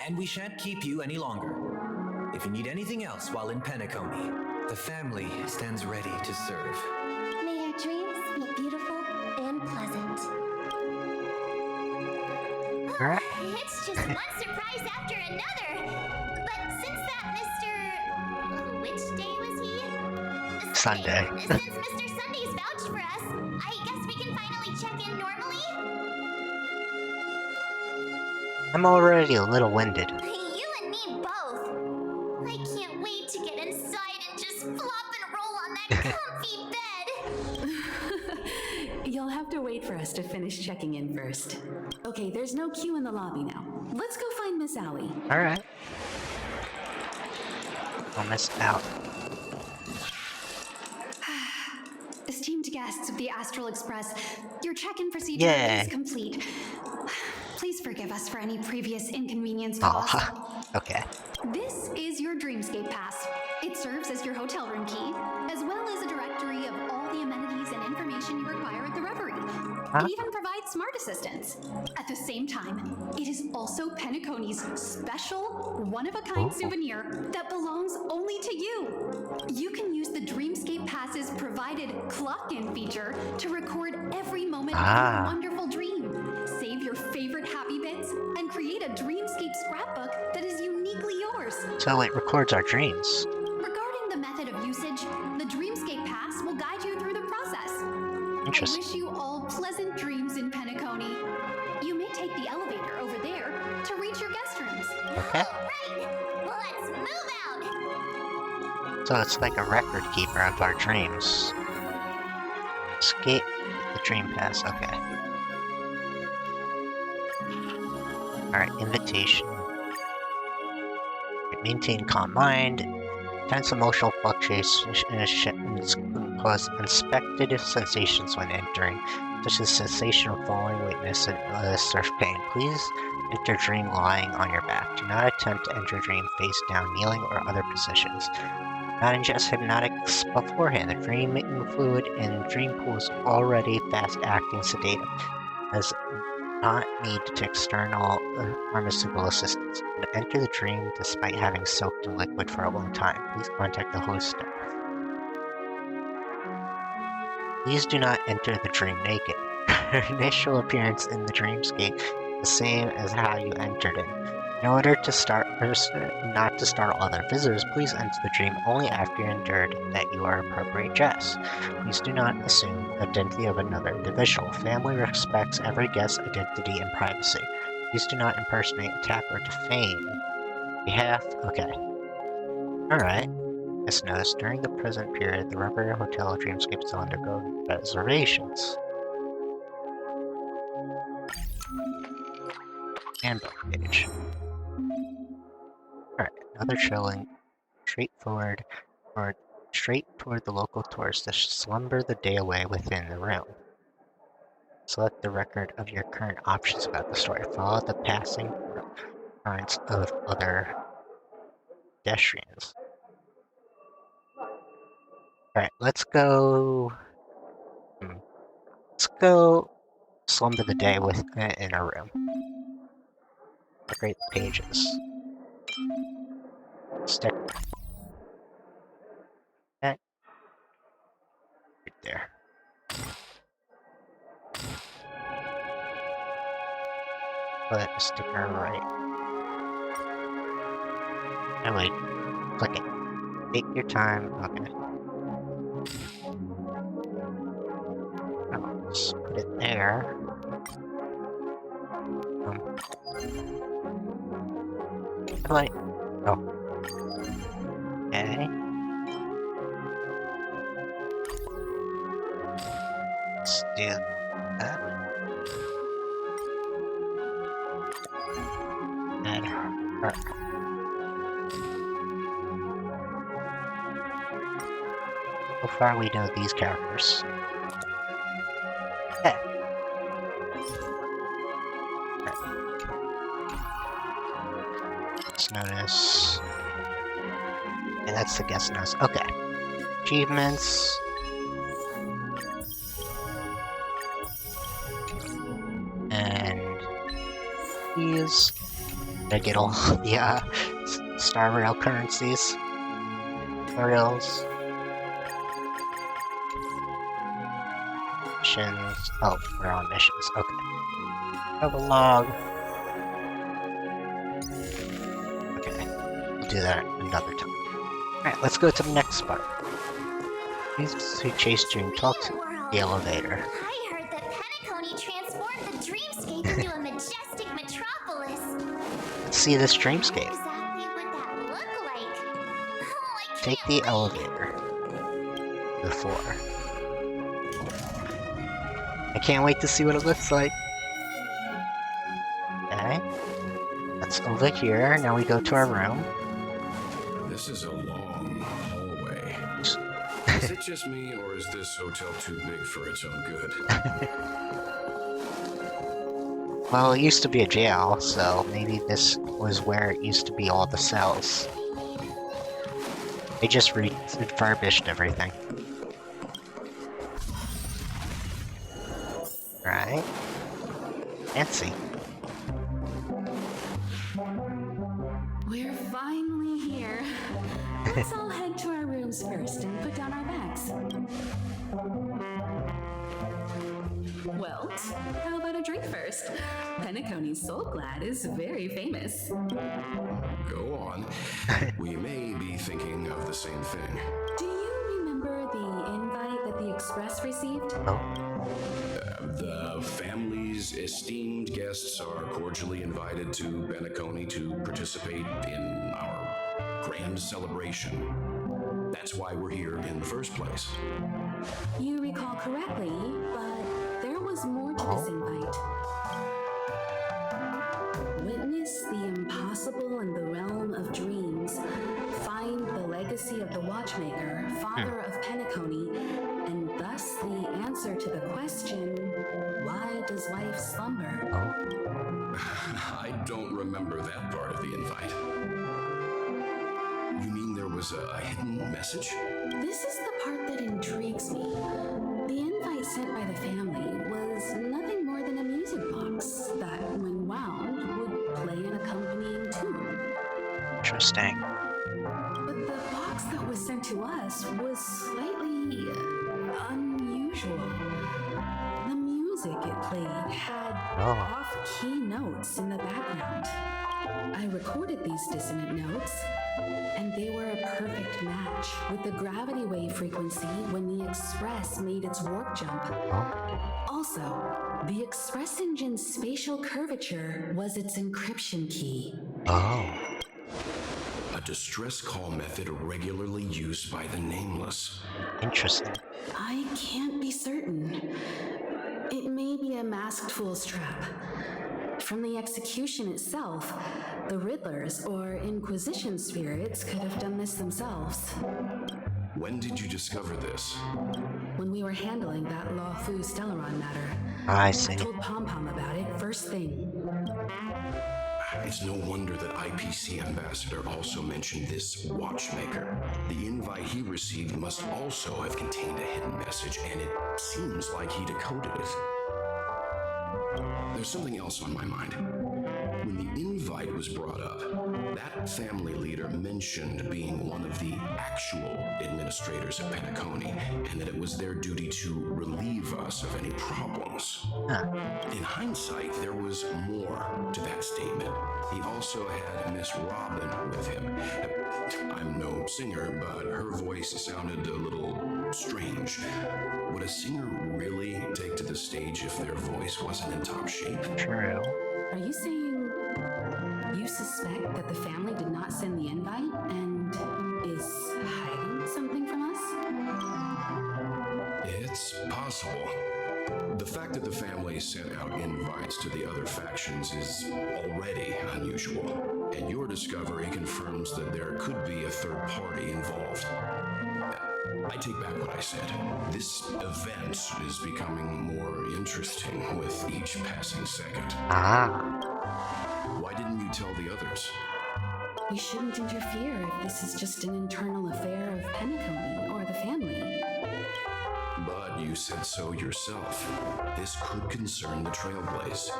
and we shan't keep you any longer. If you need anything else while in Penacony, the family stands ready to serve. May your dreams be beautiful and pleasant. Alright. It's just one surprise after another. But since that Mr. Which day was he? Sunday. Since Mr. Sunday's vouched for us, I guess we can finally check in normally? I'm already a little winded. You and me both. I can't wait to get inside and just flop and roll on that comfy bed. You'll have to wait for us to finish checking in first. Okay, there's no queue in the lobby now. Let's go find Miss Allie. Alright. Almost out. Esteemed guests of the Astral Express, your check-in procedure Yay. is complete. Please forgive us for any previous inconvenience caused. Okay. This is your Dreamscape Pass. It serves as your hotel room key, as well as a directory of all the amenities and information you require at the Reverie. It even provides smart assistants. At the same time, it is also Penacony's special, one-of-a-kind souvenir that belongs only to you. You can use the Dreamscape Pass's provided clock-in feature to record every moment of your wonderful dream. Save your favorite happy bits and create a Dreamscape scrapbook that is uniquely yours. So it records our dreams. Regarding the method of usage, the Dreamscape Pass will guide you through the process. Interesting. I wish you all pleasant dreams in Penacony. You may take the elevator over there to reach your guest rooms. Okay. Right, let's move out. So it's like a record keeper of our dreams. Escape the Dream Pass, okay. Alright, invitation. Maintain calm mind. Intense emotional fluctuations cause unexpected sensations when entering, such as sensation of falling, weakness, and surf pain. Please enter dream lying on your back. Do not attempt to enter dream face down, kneeling, or other positions. Not ingest hypnotics beforehand. The dreaming fluid in the dream pool is already fast-acting sedative. Does not need to external pharmaceutical assistance. To enter the dream despite having soaked in liquid for a long time. Please contact the host staff. Please do not enter the dream naked. Your initial appearance in the dreamscape is the same as how you entered it. In order to not to startle other visitors, please enter the dream only after you endured that you are appropriate dress. Please do not assume the identity of another individual. Family respects every guest's identity and privacy. Please do not impersonate, attack, or defame. Okay. Alright. As noticed, during the present period, the Reverie Hotel Dreamscape still undergo reservations. Handbook page. Alright, another chilling, straight toward the local tourists that slumber the day away within the room. Select the record of your current options about the story. Follow the passing currents of other pedestrians. Alright, let's go slumber the day in our room. Decorate the pages. Stick that right there. Put a sticker right. And wait, click it. Take your time. Okay. Oh, just put it there. Wait. Oh. Okay. Let's do that. And her. So far we know these characters. Okay. Let's notice. And that's the guest notice. Okay. Achievements. And these. I get all the Star Rail currencies. Tutorials. Missions. Oh, we're on missions. Okay. Have a log. Okay. We'll do that another time. Alright, let's go to the next part. Please to chase Dream. Talk to the elevator. I heard that Penacony transformed the dreamscape into a majestic metropolis. Let's see this dreamscape. Exactly what that look like. Oh, I Take can't the wait. elevator. The floor. I can't wait to see what it looks like. Okay. That's over here. Now we go to our room. This is a long hallway. Is it just me, or is this hotel too big for its own good? Well, it used to be a jail, so maybe this was where it used to be all the cells. They just refurbished everything. Right. Fancy. We're finally here. Let's all head to our rooms first and put down our bags. Well, how about a drink first? Penacony's Soul Glad is very famous. Go on. We may be thinking of the same thing. Do you remember the invite that the Express received? The family's esteemed guests are cordially invited to Penacony to participate in our grand celebration. That's why we're here in the first place. You recall correctly, but there was more to this invite. Witness the impossible in the realm of dreams. Find the legacy of the Watchmaker, father of Penacony, and thus the answer to the question, why does life slumber? I don't remember that part of the invite. You mean there was a hidden message? This is the part that intrigues me. The invite sent by the family was nothing more than a music box that, when wound, would play an accompanying tune. Interesting. But the box that was sent to us was slightly unusual. The music it played had off-key notes in the background. I recorded these dissonant notes, and they were a perfect match with the gravity wave frequency when the Express made its warp jump. Also, the Express engine's spatial curvature was its encryption key. Oh. A distress call method regularly used by the Nameless. Interesting. I can't be certain. It may be a masked fool's trap. From the execution itself, the Riddlers or Inquisition spirits could have done this themselves. When did you discover this? When we were handling that Lawfu Stellaron matter. I see. I told Pom Pom about it first thing. It's no wonder that IPC Ambassador also mentioned this Watchmaker. The invite he received must also have contained a hidden message, and it seems like he decoded it. There's something else on my mind. When the invite was brought up, that family leader mentioned being one of the actual administrators of Penacony, and that it was their duty to relieve us of any problems. In hindsight, there was more to that statement. He also had Miss Robin with him. I'm no singer, but her voice sounded a little strange. Would a singer really take to the stage if their voice wasn't in top shape? True. Are you saying you suspect that the family did not send the invite and is hiding something from us? It's possible. The fact that the family sent out invites to the other factions is already unusual, and your discovery confirms that there could be a third party involved. I take back what I said. This event is becoming more interesting with each passing second. Why didn't you tell the others? We shouldn't interfere if this is just an internal affair of Penacony or the family. But you said so yourself. This could concern the Trailblaze.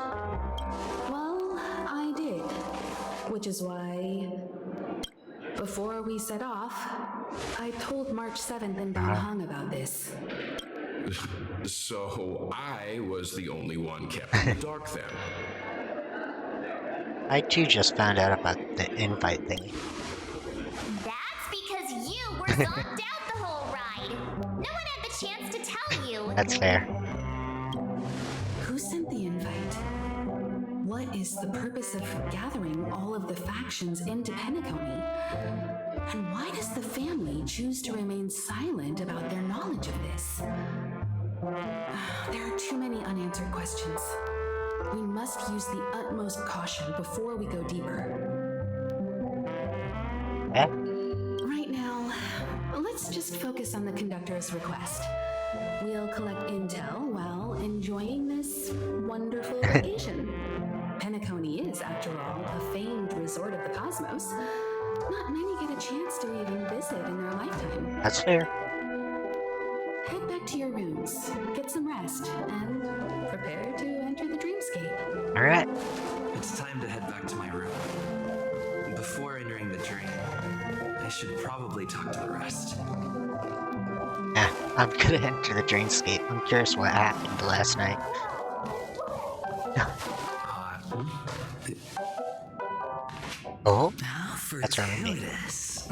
Well, I did. Which is why, before we set off, I told March 7th and Don Hung about this. So I was the only one kept in the dark then. I too just found out about the invite thingy. That's because you were zonked out the whole ride. No one had the chance to tell you. That's fair. Who sent the invite? What is the purpose of gathering all of the factions into Penacony? And why does the family choose to remain silent about their knowledge of this? There are too many unanswered questions. We must use the utmost caution before we go deeper. Right now, let's just focus on the conductor's request. We'll collect intel while enjoying this wonderful vacation. Penacony is, after all, a famed resort of the cosmos. Not many get a chance to even visit in their lifetime. That's fair. Head back to your rooms, get some rest, and prepare to enter the dreamscape. Alright. It's time to head back to my room. Before entering the dream, I should probably talk to the rest. Yeah, I'm gonna enter the dreamscape. I'm curious what happened last night. Oh, that's right. Fortuitous.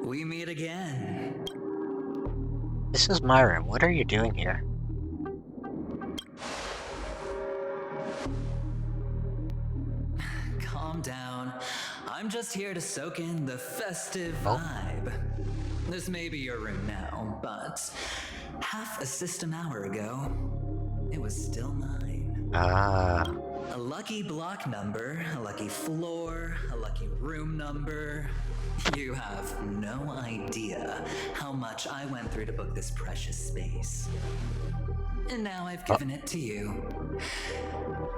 We meet again. This is my room. What are you doing here? Calm down. I'm just here to soak in the festive vibe. This may be your room now, but half a system hour ago, it was still mine. A lucky block number, a lucky floor, a lucky room number. You have no idea how much I went through to book this precious space. And now I've given it to you.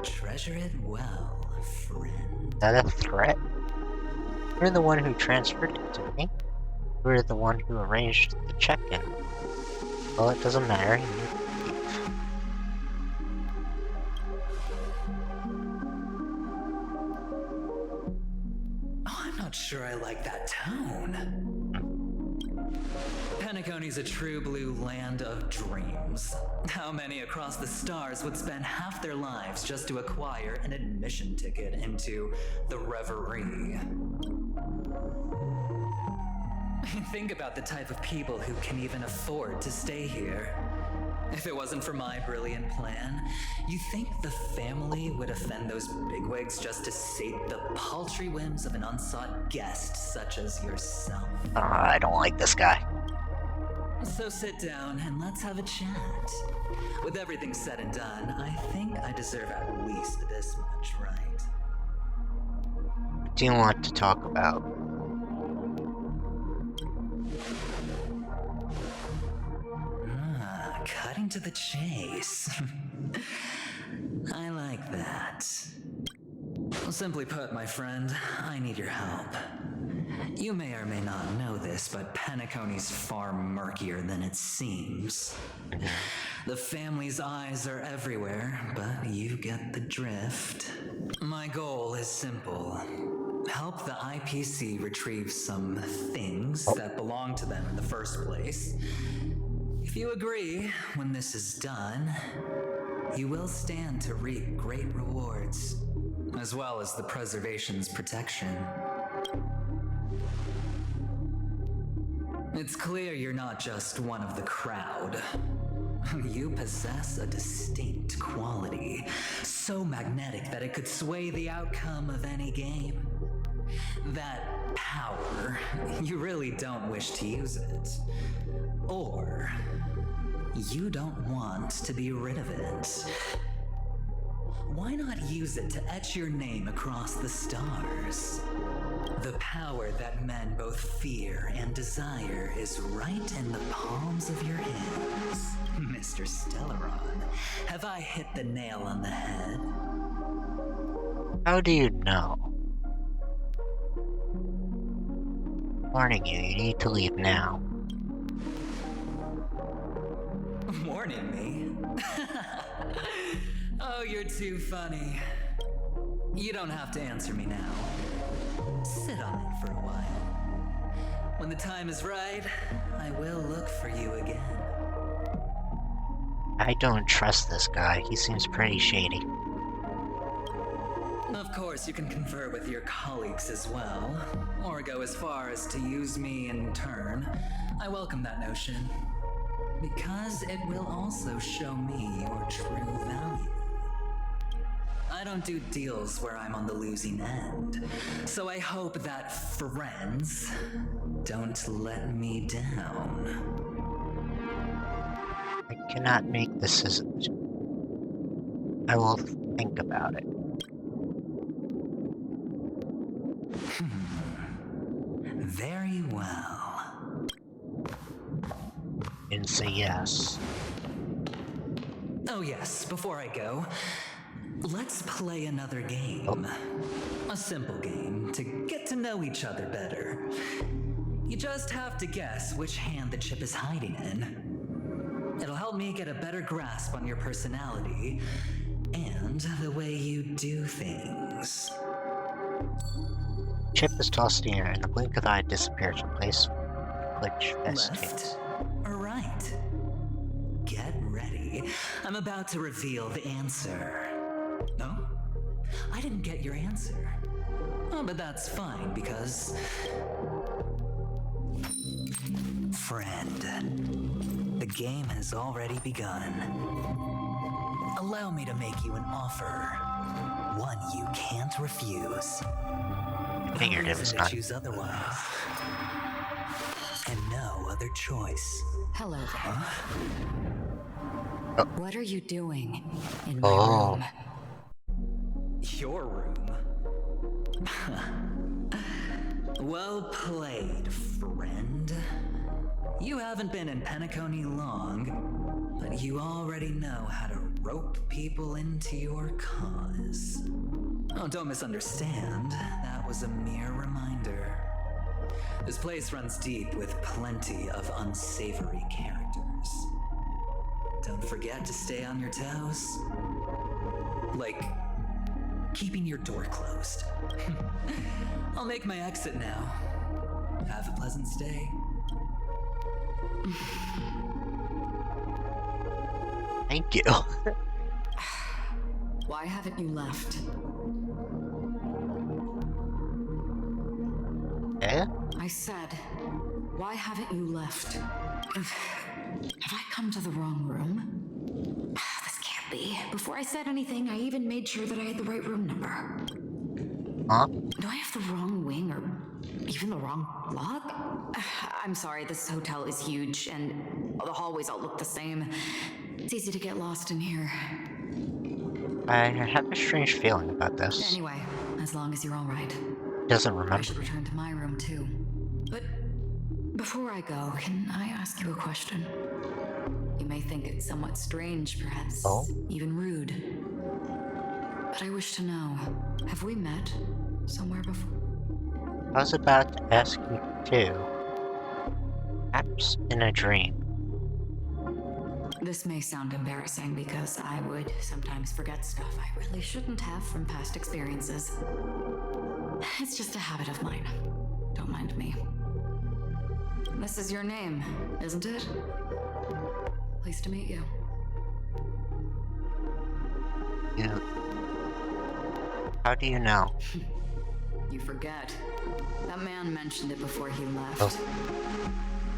Treasure it well, friend. Is that a threat? You're the one who transferred it to me. You're the one who arranged the check-in. Well, it doesn't matter. You need to leave. I'm not sure I like that tone. Penacony's a true blue land of dreams. How many across the stars would spend half their lives just to acquire an admission ticket into the Reverie? Think about the type of people who can even afford to stay here. If it wasn't for my brilliant plan, you think the family would offend those bigwigs just to sate the paltry whims of an unsought guest such as yourself? I don't like this guy. So sit down and let's have a chat. With everything said and done, I think I deserve at least this much, right? What do you want to talk about? Cutting to the chase. I like that. Simply put, my friend, I need your help. You may or may not know this, but Penacony's far murkier than it seems. The family's eyes are everywhere, but you get the drift. My goal is simple. Help the IPC retrieve some things that belong to them in the first place. If you agree, when this is done, you will stand to reap great rewards, as well as the preservation's protection. It's clear you're not just one of the crowd. You possess a distinct quality, so magnetic that it could sway the outcome of any game. That power, you really don't wish to use it. Or you don't want to be rid of it. Why not use it to etch your name across the stars? The power that men both fear and desire is right in the palms of your hands. Mr. Stellaron, have I hit the nail on the head? How do you know? Warning you, you need to leave now. Warning me? Oh, you're too funny. You don't have to answer me now. Sit on it for a while. When the time is right, I will look for you again. I don't trust this guy. He seems pretty shady. Of course, you can confer with your colleagues as well, or go as far as to use me in turn. I welcome that notion, because it will also show me your true value. I don't do deals where I'm on the losing end, so I hope that friends don't let me down. I cannot make this decision. I will think about it. Very well. And say yes. Oh yes, before I go, let's play another game. A simple game to get to know each other better. You just have to guess which hand the chip is hiding in. It'll help me get a better grasp on your personality and the way you do things. Chip is tossed in the air, and the blink of the eye disappears, replaced with glitch Left or right? Get ready. I'm about to reveal the answer. No? I didn't get your answer. Oh, but that's fine because... Friend, the game has already begun. Allow me to make you an offer. One you can't refuse. Figured it was to not. choose otherwise. And no other choice. Hello there. Huh? Oh. What are you doing in my room? Your room? Well played, friend. You haven't been in Penacony long, but you already know how to rope people into your cause. Oh, don't misunderstand. That was a mere reminder. This place runs deep with plenty of unsavory characters. Don't forget to stay on your toes. Like, keeping your door closed. I'll make my exit now. Have a pleasant stay. Thank you. Why haven't you left? Eh? I said, why haven't you left? Have I come to the wrong room? This can't be. Before I said anything, I even made sure that I had the right room number. Huh? Do I have the wrong wing or even the wrong lock? I'm sorry, this hotel is huge and the hallways all look the same. It's easy to get lost in here. I have a strange feeling about this. Anyway, as long as you're all right. Doesn't remember. I should return to my room too. But before I go, can I ask you a question? You may think it's somewhat strange, perhaps even rude. But I wish to know, have we met somewhere before? I was about to ask you too. Perhaps in a dream. This may sound embarrassing because I would sometimes forget stuff I really shouldn't have from past experiences. It's just a habit of mine. Don't mind me. This is your name, isn't it? Pleased to meet you. How do you know? You forget. That man mentioned it before he left.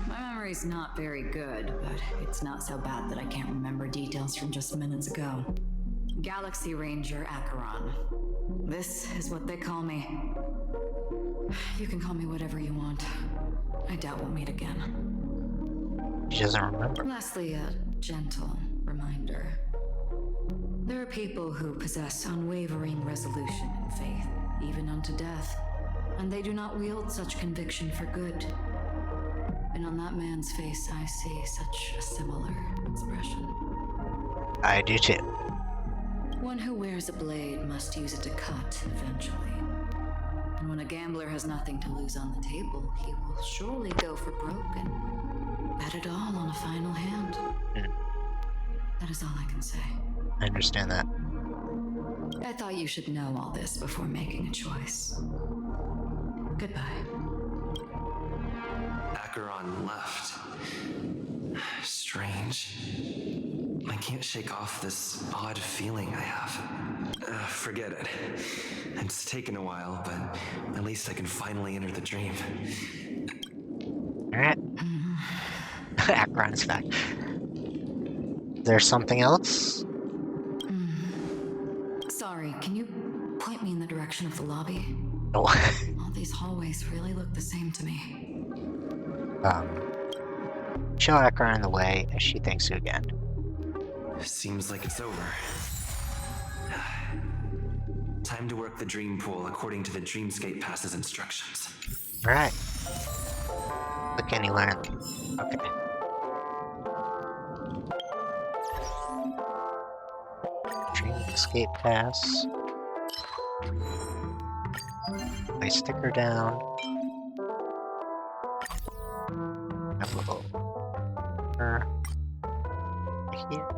My memory's not very good, but it's not so bad that I can't remember details from just minutes ago. Galaxy Ranger Acheron. This is what they call me. You can call me whatever you want. I doubt we'll meet again. She doesn't remember. Lastly, a gentle reminder. There are people who possess unwavering resolution and faith, even unto death. And they do not wield such conviction for good. And on that man's face, I see such a similar expression. I do too. One who wears a blade must use it to cut eventually. And when a gambler has nothing to lose on the table, he will surely go for broke and bet it all on a final hand. That is all I can say. I understand that. I thought you should know all this before making a choice. Goodbye. Acheron left. Strange. I can't shake off this odd feeling I have. Forget it. It's taken a while, but at least I can finally enter the dream. Alright. Acheron is back. There's something else? Sorry, can you point me in the direction of the lobby? No. All these hallways really look the same to me. Show Acheron the way as she thanks you again. Seems like it's over. Time to work the dream pool according to the Dreamscape Pass's instructions. Alright. What can you learn? Okay. Dreamscape Pass. I stick her down. I will her here.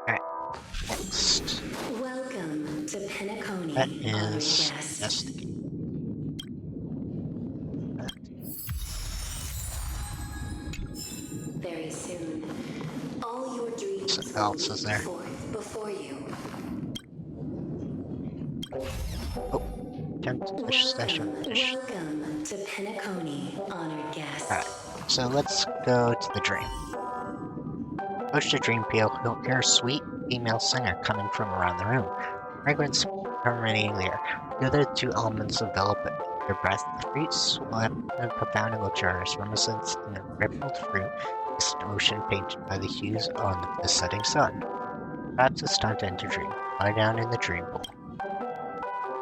Alright, next. Welcome to Penacony. That is destiny. Very soon, all your dreams What else is there? before you. Oh, attempt to fish session fish. Welcome to Penacony, honored guest. Alright, so let's go to the dream. Approach the dream peel, you'll hear a sweet female singer coming from around the room. Fragrance permeating the air. The other two elements envelop your breath. The fruit swept and profound and luxurious, reminiscent in a rippled fruit, is an ocean painted by the hues on the setting sun. Perhaps it's time to enter dream. Lie down in the dream pool.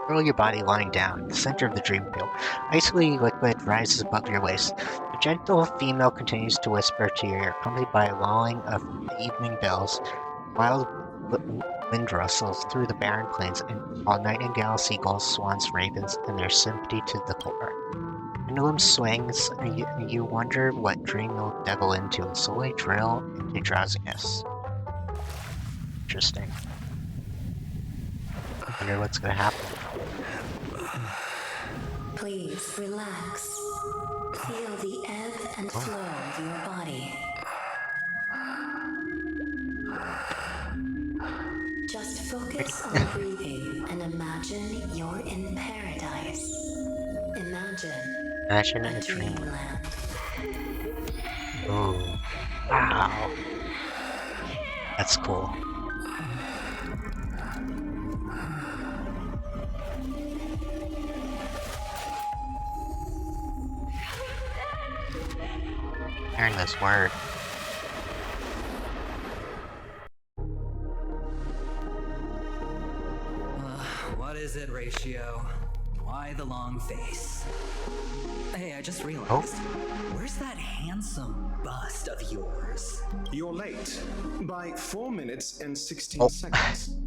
Roll your body lying down in the center of the dream pool. Icy liquid rises above your waist. The gentle female continues to whisper to your ear, accompanied by a lulling of evening bells. Wild wind rustles through the barren plains, and while nightingales, seagulls, swans, ravens, and their sympathy to the core. Pendulum swings, and you wonder what dream you'll devil into and slowly drill into drowsiness. Interesting. I wonder what's gonna happen. Please relax. Feel the ebb and flow of your body. Just focus on breathing and imagine you're in paradise. Imagine a dreamland. Ooh. Wow. That's cool. Hearing this word. What is it, Ratio? Why the long face? Hey, I just realized. Where's that handsome bust of yours? You're late by 4 minutes and 16 seconds.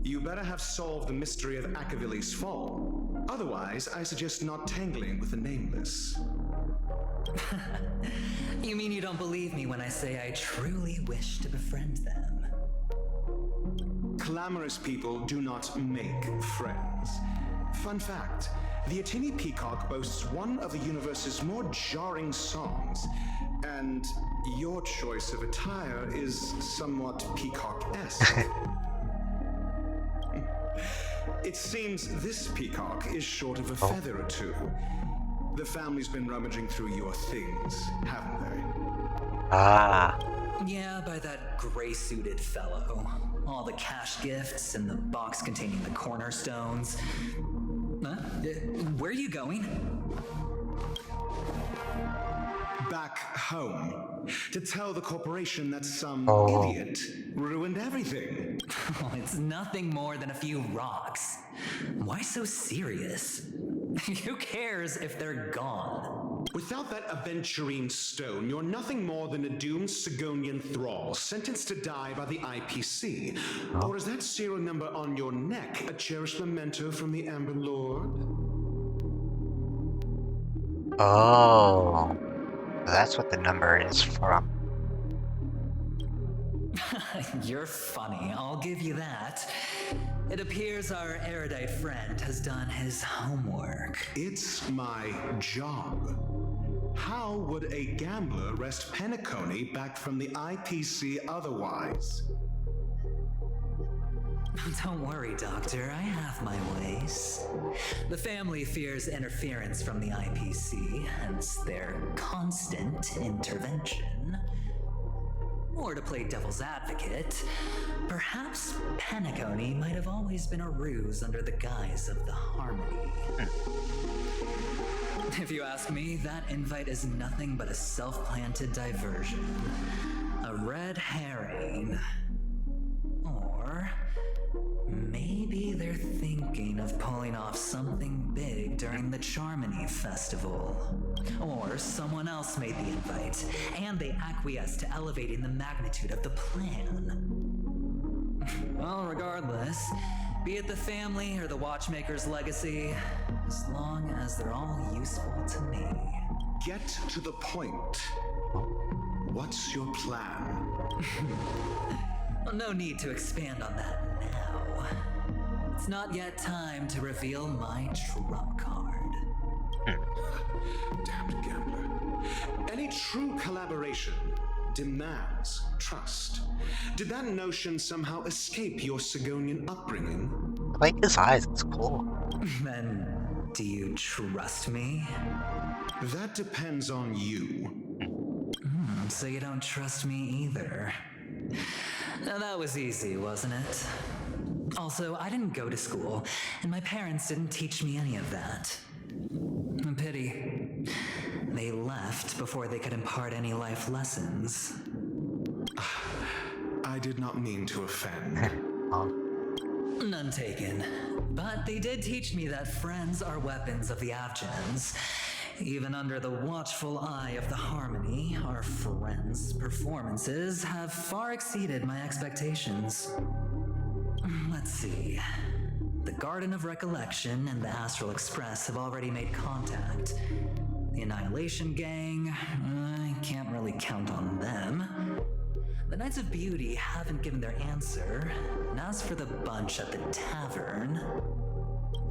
You better have solved the mystery of Akavili's fall. Otherwise, I suggest not tangling with the nameless. You mean you don't believe me when I say I truly wish to befriend them? Clamorous people do not make friends. Fun fact, the Atini Peacock boasts one of the universe's more jarring songs, and your choice of attire is somewhat peacock-esque. It seems this peacock is short of a feather or two. The family's been rummaging through your things, haven't they? Ah. Yeah, by that gray-suited fellow. All the cash gifts and the box containing the cornerstones. Huh? Where are you going? back home to tell the corporation that some Oh. idiot ruined everything. Oh, it's nothing more than a few rocks. Why so serious? Who cares if they're gone? Without that aventurine stone, you're nothing more than a doomed Sigonian thrall sentenced to die by the IPC. Or is that serial number on your neck a cherished memento from the Amber Lord? Oh, that's what the number is from. You're funny, I'll give you that. It appears our erudite friend has done his homework. It's my job. How would a gambler wrest Penacony back from the IPC otherwise? Don't worry, Doctor, I have my ways. The family fears interference from the IPC, hence their constant intervention. Or to play devil's advocate, perhaps Penacony might have always been a ruse under the guise of the Harmony. If you ask me, that invite is nothing but a self-planted diversion. A red herring. Or maybe they're thinking of pulling off something big during the Charmony Festival. Or someone else made the invite, and they acquiesced to elevating the magnitude of the plan. Well, regardless, be it the family or the Watchmaker's legacy, as long as they're all useful to me. Get to the point. What's your plan? No need to expand on that now. It's not yet time to reveal my trump card. Damned gambler. Any true collaboration demands trust. Did that notion somehow escape your Sigonian upbringing? I like his eyes, it's cool. Then, do you trust me? That depends on you. So you don't trust me either. Now that was easy, wasn't it? Also, I didn't go to school, and my parents didn't teach me any of that. A pity. They left before they could impart any life lessons. I did not mean to offend. None taken. But they did teach me that friends are weapons of the Abgens. Even under the watchful eye of the Harmony, our friends' performances have far exceeded my expectations. Let's see. The Garden of Recollection and the Astral Express have already made contact. The Annihilation Gang, I can't really count on them. The Knights of Beauty haven't given their answer. And as for the bunch at the tavern...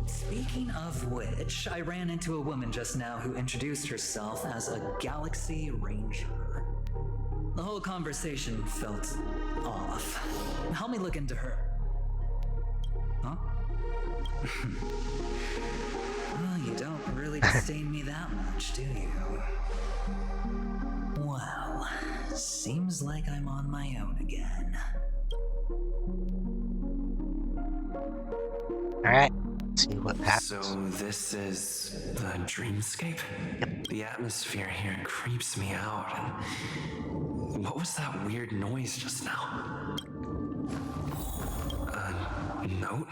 Speaking of which, I ran into a woman just now who introduced herself as a Galaxy Ranger. The whole conversation felt off. Help me look into her. Huh? Well, you don't really disdain me that much, do you? Well, seems like I'm on my own again. Alright, let's see what happens. So this is the dreamscape? The atmosphere here creeps me out. And what was that weird noise just now? A note?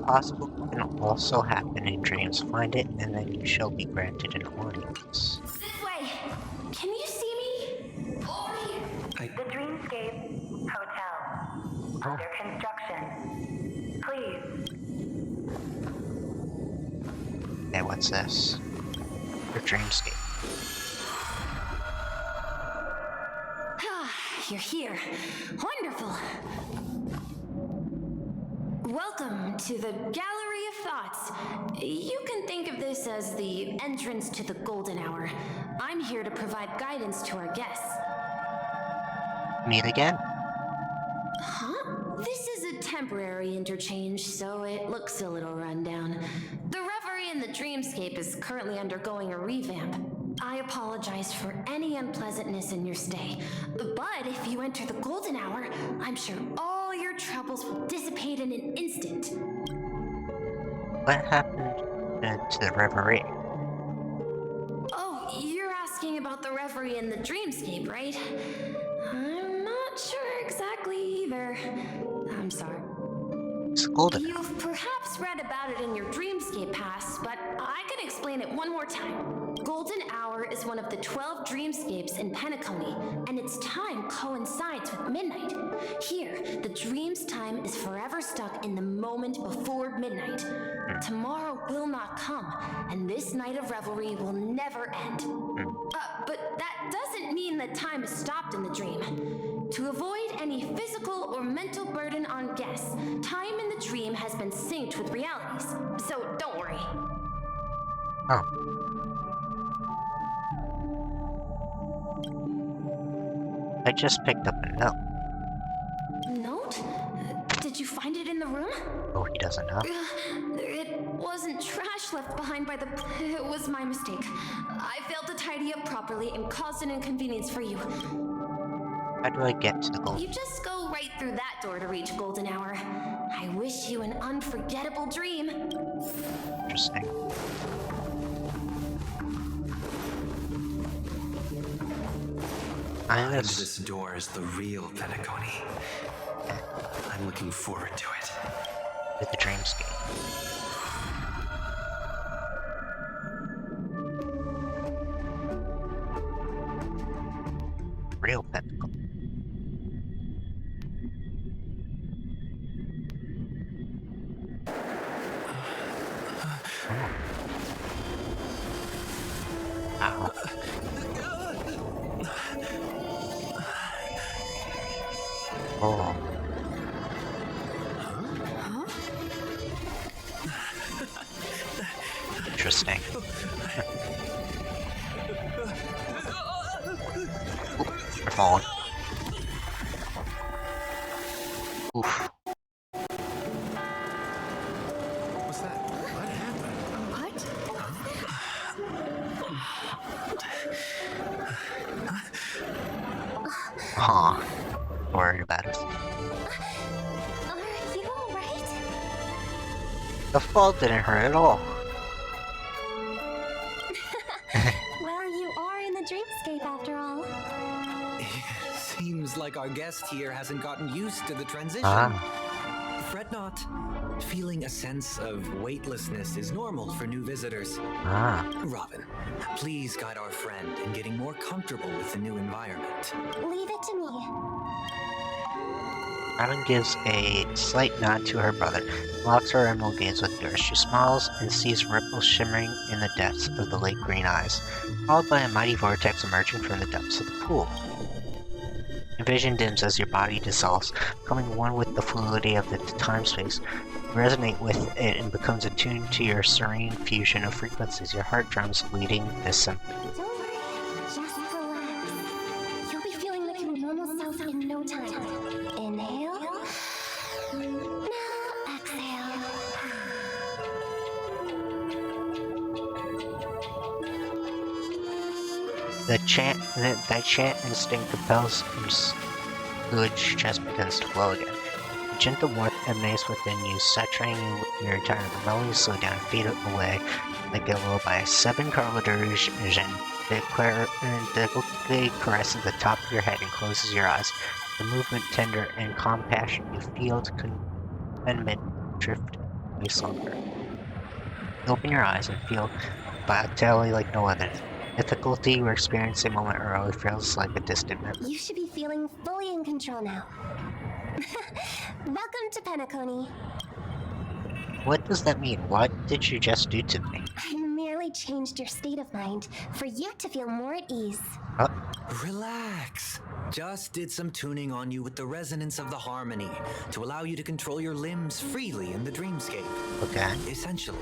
Possible can also happen in dreams. Find it, and then you shall be granted an audience. This way! Can you see me? Over here! The Dreamscape Hotel. Under construction. Please. Hey, what's this? Your dreamscape. You're here. Wonderful. Welcome to the Gallery of Thoughts. You can think of this as the entrance to the Golden Hour. I'm here to provide guidance to our guests. Meet again. Huh? This is a temporary interchange, so it looks a little rundown. The Reverie in the Dreamscape is currently undergoing a revamp. I apologize for any unpleasantness in your stay, but if you enter the Golden Hour, I'm sure all your troubles will dissipate in an instant. What happened to the Reverie? Oh, you're asking It's golden. You've perhaps read about it in your Dreamscape Pass, but I can explain it one more time. Golden Hour is one of the 12 dreamscapes in Penacony, and its time coincides with midnight. Here, the dream's time is forever stuck in the moment before midnight. Tomorrow will not come, and this night of revelry will never end. But that doesn't mean that time is stopped in the dream. To avoid any physical or mental burden on guests, time in the dream has been synced with realities, so don't worry. Oh. I just picked up a note. Note? Did you find it in the room? Oh, he doesn't know. It wasn't trash left behind by the... It was my mistake. I failed to tidy up properly and caused an inconvenience for you. How do I get to the golden? You just go right through that door to reach Golden Hour. I wish you an unforgettable dream. Interesting. Behind this door is the real Penacony. I'm looking forward to it. With the dreamscape. Real Pentacle. Ow. Oh. Interesting. You're falling. Oof. What was that? What happened? Huh. Worried about us. Are you alright? The fall didn't hurt at all. Well, you are in the dreamscape after all. Seems like our guest here hasn't gotten used to the transition. Fret not. Feeling a sense of weightlessness is normal for new visitors. Robin, please guide our friend in getting more comfortable with the new environment. Leave it to me. Robin gives a slight nod to her brother, locks her emerald gaze with yours. She smiles and sees ripples shimmering in the depths of the lake green eyes, followed by a mighty vortex emerging from the depths of the pool. Your vision dims as your body dissolves, becoming one with the fluidity of the time-space. You resonate with it and becomes attuned to your serene fusion of frequencies. Your heart drums leading this symphony. Don't worry, just relax. You'll be feeling like your normal self in no time. Inhale. Now exhale. That chant instinct compels fluid chest begins to flow again. The gentle warmth emanates within you, saturating you with your entire melody slow down and fade away like a lullaby. 7 carladurs delicately caresses the top of your head and closes your eyes. The movement tender and compassion you feel to contentment drift away slumber. Open your eyes and feel vitality like no other. Difficulty you experienced a moment earlier feels like a distant memory. You should be feeling fully in control now. Welcome to Penacony. What does that mean? What did you just do to me? I merely changed your state of mind for you to feel more at ease. Relax. Just did some tuning on you with the resonance of the harmony to allow you to control your limbs freely in the dreamscape. Okay. Essentially,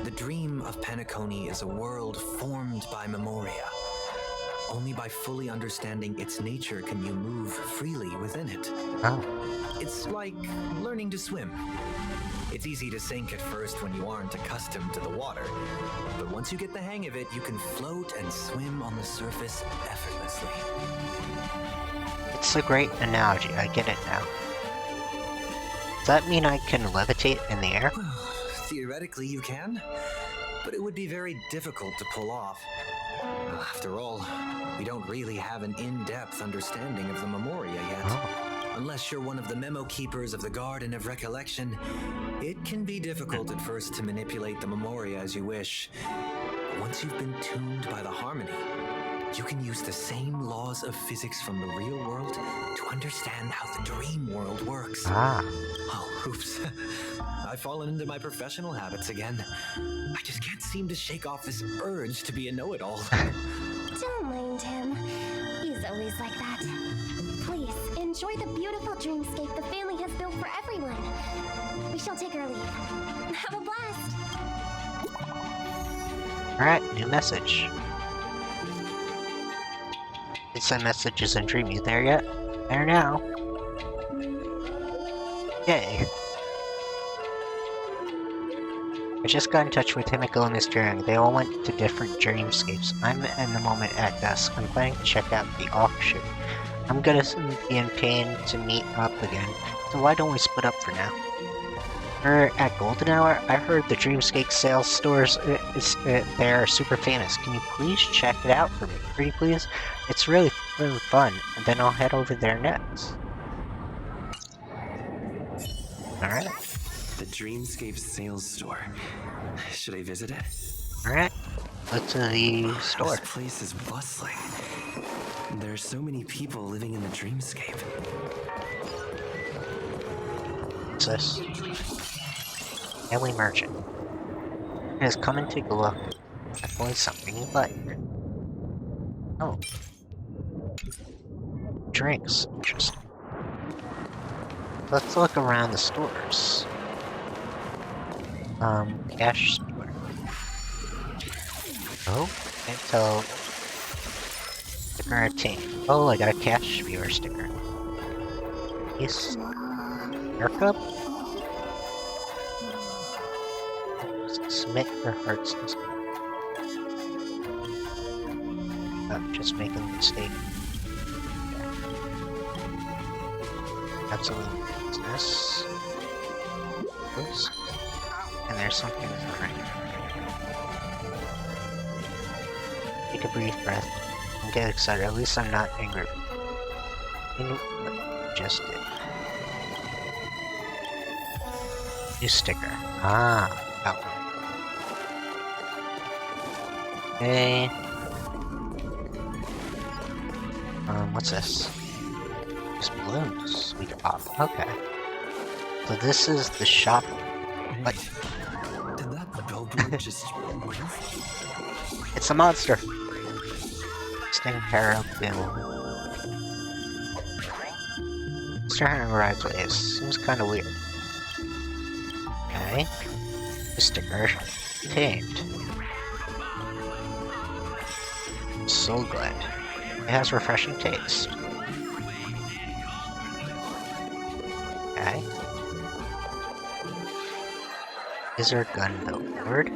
the dream of Penacony is a world formed by Memoria. Only by fully understanding its nature can you move freely within it. It's like learning to swim. It's easy to sink at first when you aren't accustomed to the water, but once you get the hang of it, you can float and swim on the surface effortlessly. It's a great analogy, I get it now. Does that mean I can levitate in the air? Theoretically, you can, but it would be very difficult to pull off. After all, we don't really have an in-depth understanding of the Memoria yet. Unless you're one of the memo keepers of the Garden of Recollection, it can be difficult at first to manipulate the memoria as you wish. But once you've been tuned by the harmony, you can use the same laws of physics from the real world to understand how the dream world works. Oh, oops. I've fallen into my professional habits again. I just can't seem to shake off this urge to be a know-it-all. Don't mind him. He's always like that. Please, enjoy the beautiful dreamscape the family has built for everyone. We shall take our leave. Have a blast! Alright, new message. It sent messages in Dream. You there yet? There now. Yay. I just got in touch with Himiko and Mr. Young. They all went to different dreamscapes. I'm in the moment at dusk. I'm planning to check out the auction. I'm gonna be in pain to meet up again, so why don't we split up for now? At Golden Hour, I heard the Dreamscape sales stores there are super famous. Can you please check it out for me? Pretty please? It's really fun, and then I'll head over there next. Alright. The Dreamscape sales store. Should I visit it? Alright. Go to the store. This place is bustling. There are so many people living in the Dreamscape. What's this? Ellie Merchant. Yes, come and take a look. That's always something you like. Oh. Drinks. Interesting. Let's look around the stores. Cash store. Oh, can't tell. Sticker attained. Oh, I got a cash viewer sticker. Yes. Hair cup? Submit your heart's desire. I'm just making a mistake. Absolutely business. Oops. And there's something right. Take a brief breath and get excited. At least I'm not angry. Just did. New sticker. Ah, that one. Okay. What's this? Just balloons we can pop. Okay. So this is the shop. What? Did that billboard just... It's a monster! Sting Harrow Bill. Mr. Harrow rides waves. Seems kinda weird. Okay. Sticker. Tamed. So glad. It has refreshing taste. Okay. Is there a gun billboard?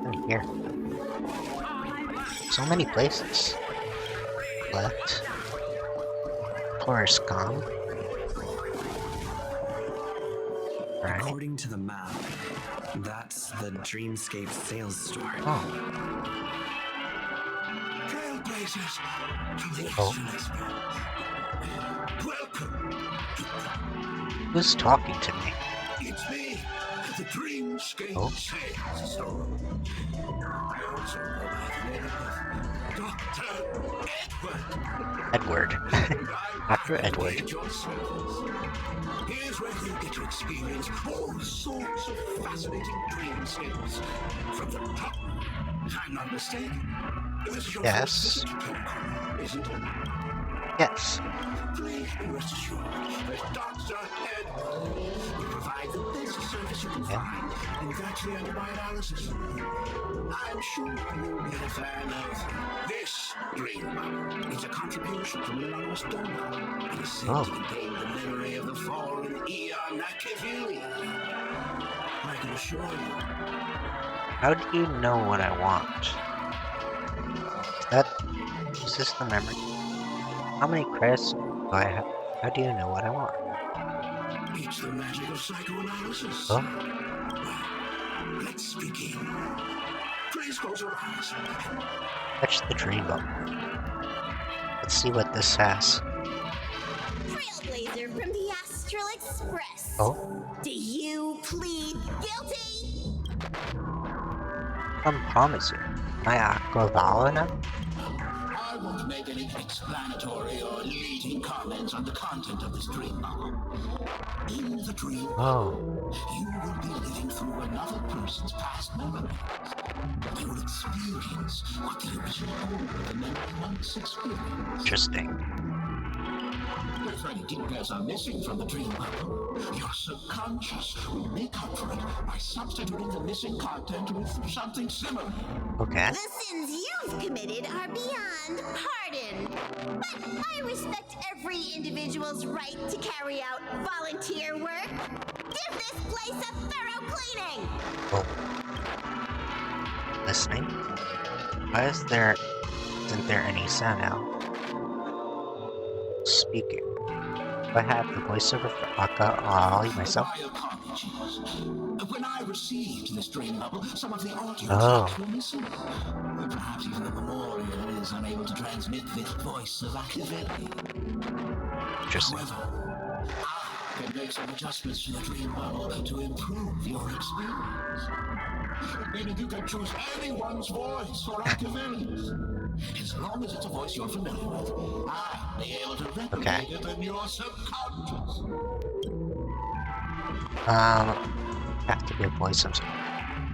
In here. So many places. Left. Tourist com. Right. According to the map, that's the Dreamscape sales store. Oh. Trailblazers from the Welcome. Who's talking to me? It's me, the Dreamscape sales store. I also know by the name of Dr. Edward. Dr. Edward. Here's where you get to experience all sorts of fascinating dreamscapes from the top. If I'm not mistaken, this is your first visit to Tokyo, isn't it? Yes. Please be rest assured that Dr. Edward will provide the best service you can find and guide you under my analysis. I'm sure you'll be a fan of this dream bubble. It's a contribution from an anonymous donor. It is said to contain the memory of the fallen Eon Nakavili. I can assure you. How do you know what I want? Is this the memory? How many credits do I have? How do you know what I want? It's the magic of psychoanalysis. Oh? Let's begin. Please close your eyes. Touch the dream bubble. Let's see what this has. trailblazer from the Astral Express. Oh? Do you plead guilty? Promise you. My Aquavala now? I won't make any explanatory or leading comments on the content of this dream bubble. In the dream bubble, you will be living through another person's past memories. You will experience what the original owner of the memory once experienced. Interesting. If any details are missing from the dream bubble, your subconscious will make up for it by substituting the missing content with something similar. Okay. The sins you've committed are beyond pardon. But I respect every individual's right to carry out volunteer work. Give this place a thorough cleaning! Oh. Listening? Why isn't there any sound now? Speaking. Do I have the voiceover for Ollie myself? My apologies. When I received this dream bubble, some of the audio tracks were missing. Perhaps even the memorial is unable to transmit the voice of Machiavelli. Interesting. However, I can make some adjustments to the dream bubble to improve your experience. Meaning you can choose anyone's voice for Machiavelli's. As long as it's a voice you're familiar with, I'll be able to replicate it in your subconscious. Have to be a voice of some.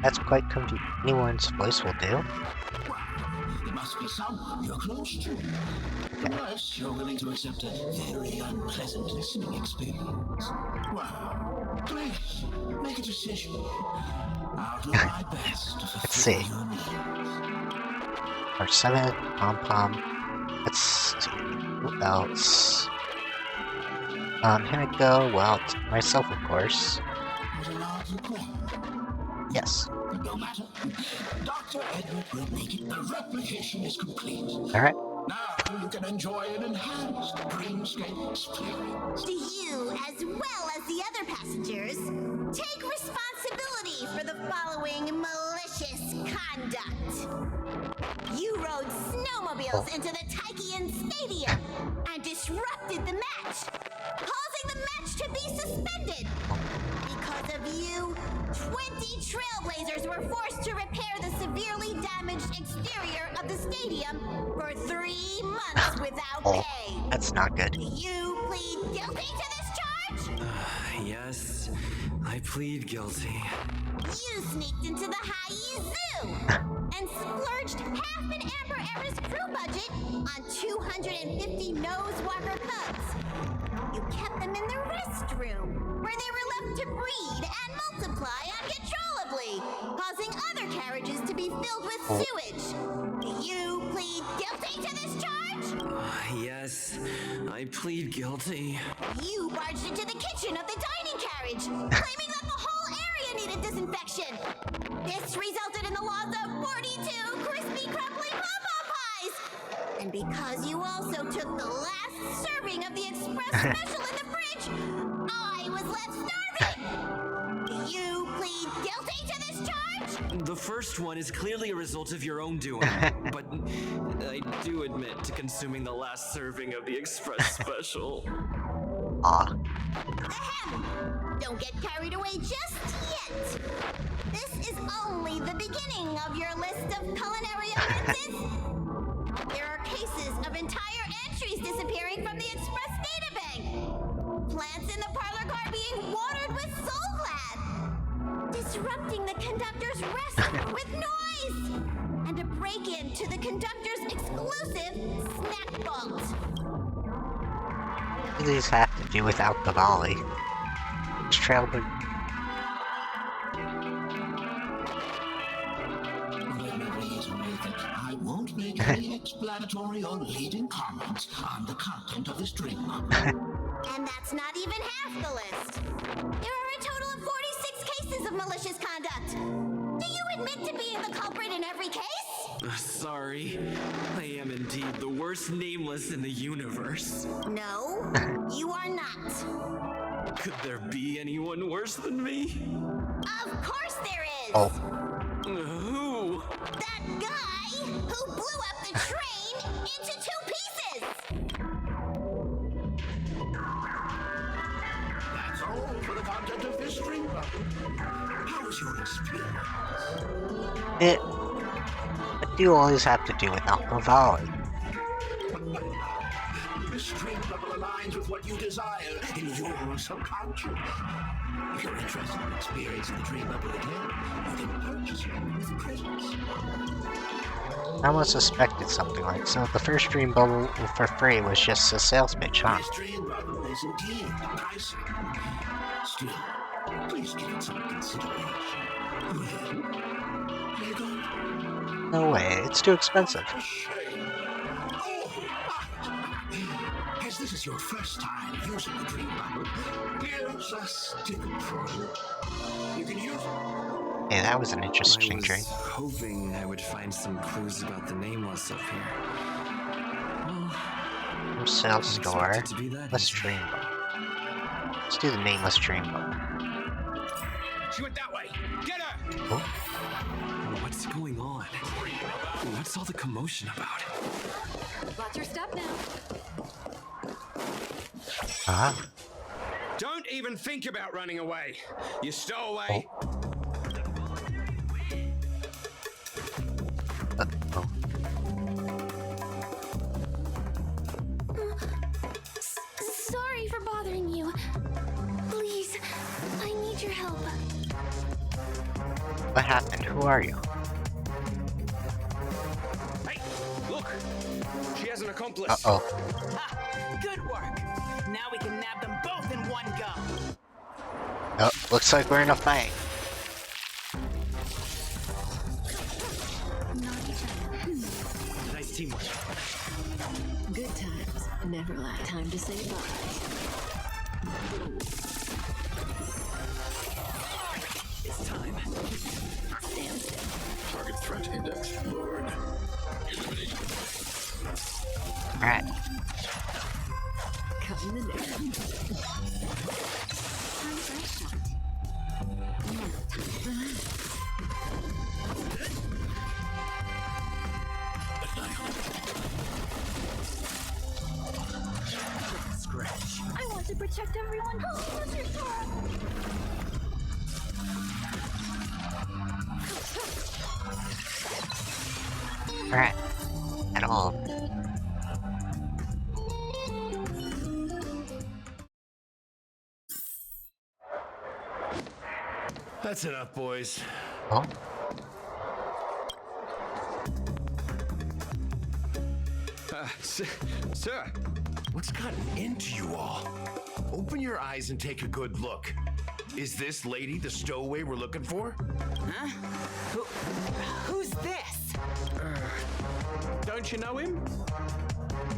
That's quite convenient. Anyone's voice will do. It must be someone you're close to. Unless you're willing to accept a very unpleasant listening experience. Well, please, make a decision. I'll do my best to fulfill your needs. Part 7, pom-pom. Let's see. Who else? Himiko, well, myself, of course. Yes. No matter. Dr. Edward will make it. The replication is complete. Alright. Now you can enjoy an enhanced dreamscape experience. Do you, as well as the other passengers, take responsibility for the following malicious conduct? You rode snowmobiles into the Taikian Stadium and disrupted the match, causing the match to be suspended. Because of you, 20 trailblazers were forced to repair the severely damaged exterior of the stadium for 3 months without pay. That's not good. Do you plead guilty to this charge? Yes, I plead guilty. You sneaked into the High Zoo and splurged half an Amber Era's crew budget on 250 Nosewalker cubs. You kept them in the restroom, where they were left to breed and multiply uncontrollably, causing other carriages to be filled with sewage. Do you plead guilty to this charge? Yes, I plead guilty. You barged into the kitchen of the dining carriage, claiming that the whole area needed disinfection. This resulted in the loss of 42 crispy, crumbly pom-pom pies. And because you also took the last serving of the express special in the fridge, I was left starving. Do you plead guilty to this charge? The first one is clearly a result of your own doing, but I do admit to consuming the last serving of the express special. Ahem! Don't get carried away just yet. This is only the beginning of your list of culinary offenses. There are cases of entire entries disappearing from the express databank. Plants in the parlor car being watered with Soulglad. Disrupting the conductor's rest with noise. And a break-in to the conductor's exclusive snack vault. These have to do with alcohol. Trailblazer. I won't make any explanatory or leading comments on the content of this dream bubble. And that's not even half the list. There are a total of 46 cases of malicious conduct. Do you admit to being the culprit in every case? Sorry, I am indeed the worst nameless in the universe. No, you are not. Could there be anyone worse than me? Of course there is. Who? That guy who blew up the train into 2 pieces. How was your experience? What do you always have to do with Alpha Valley? This dream bubble aligns with what you desire in your subconscious. If you're interested in experiencing the dream bubble again, you can purchase it with presents. I almost suspected something like so. The first dream bubble for free was just a sales pitch, huh? This dream bubble is indeed enticing. Still, please give it some consideration. Well, here you go. No way, it's too expensive. As this is your first time using the dream bubble, here's a sticker for you. You can use it. Hey, that was an interesting dream. I was hoping I would find some clues about the Nameless up here. No sales store. Let's dream bubble. Let's do the Nameless dream bubble. She went that way. Get her! Oh. What's going on? What's all the commotion about? Watch your step now. Ah. Don't even think about running away. You stowaway. Sorry for bothering you. Please, I need your help. What happened? Who are you? Hey, look! She has an accomplice. Uh-oh. Ha! Good work. Now we can nab them both in one go. Oh, looks like we're in a fight. Nice teamwork. Good times. Never lack time to say bye. It's time. Stand still. Target threat index lowered. Elimination. Alright. Cutting the neck. Time for a shot. Now time to relax. Scratch. I want to protect everyone. Oh, Mr. Sora. Alright. At all. That's enough, boys. Oh? Sir, what's gotten into you all? Open your eyes and take a good look. Is this lady the stowaway we're looking for? Huh? Who's this? Don't you know him?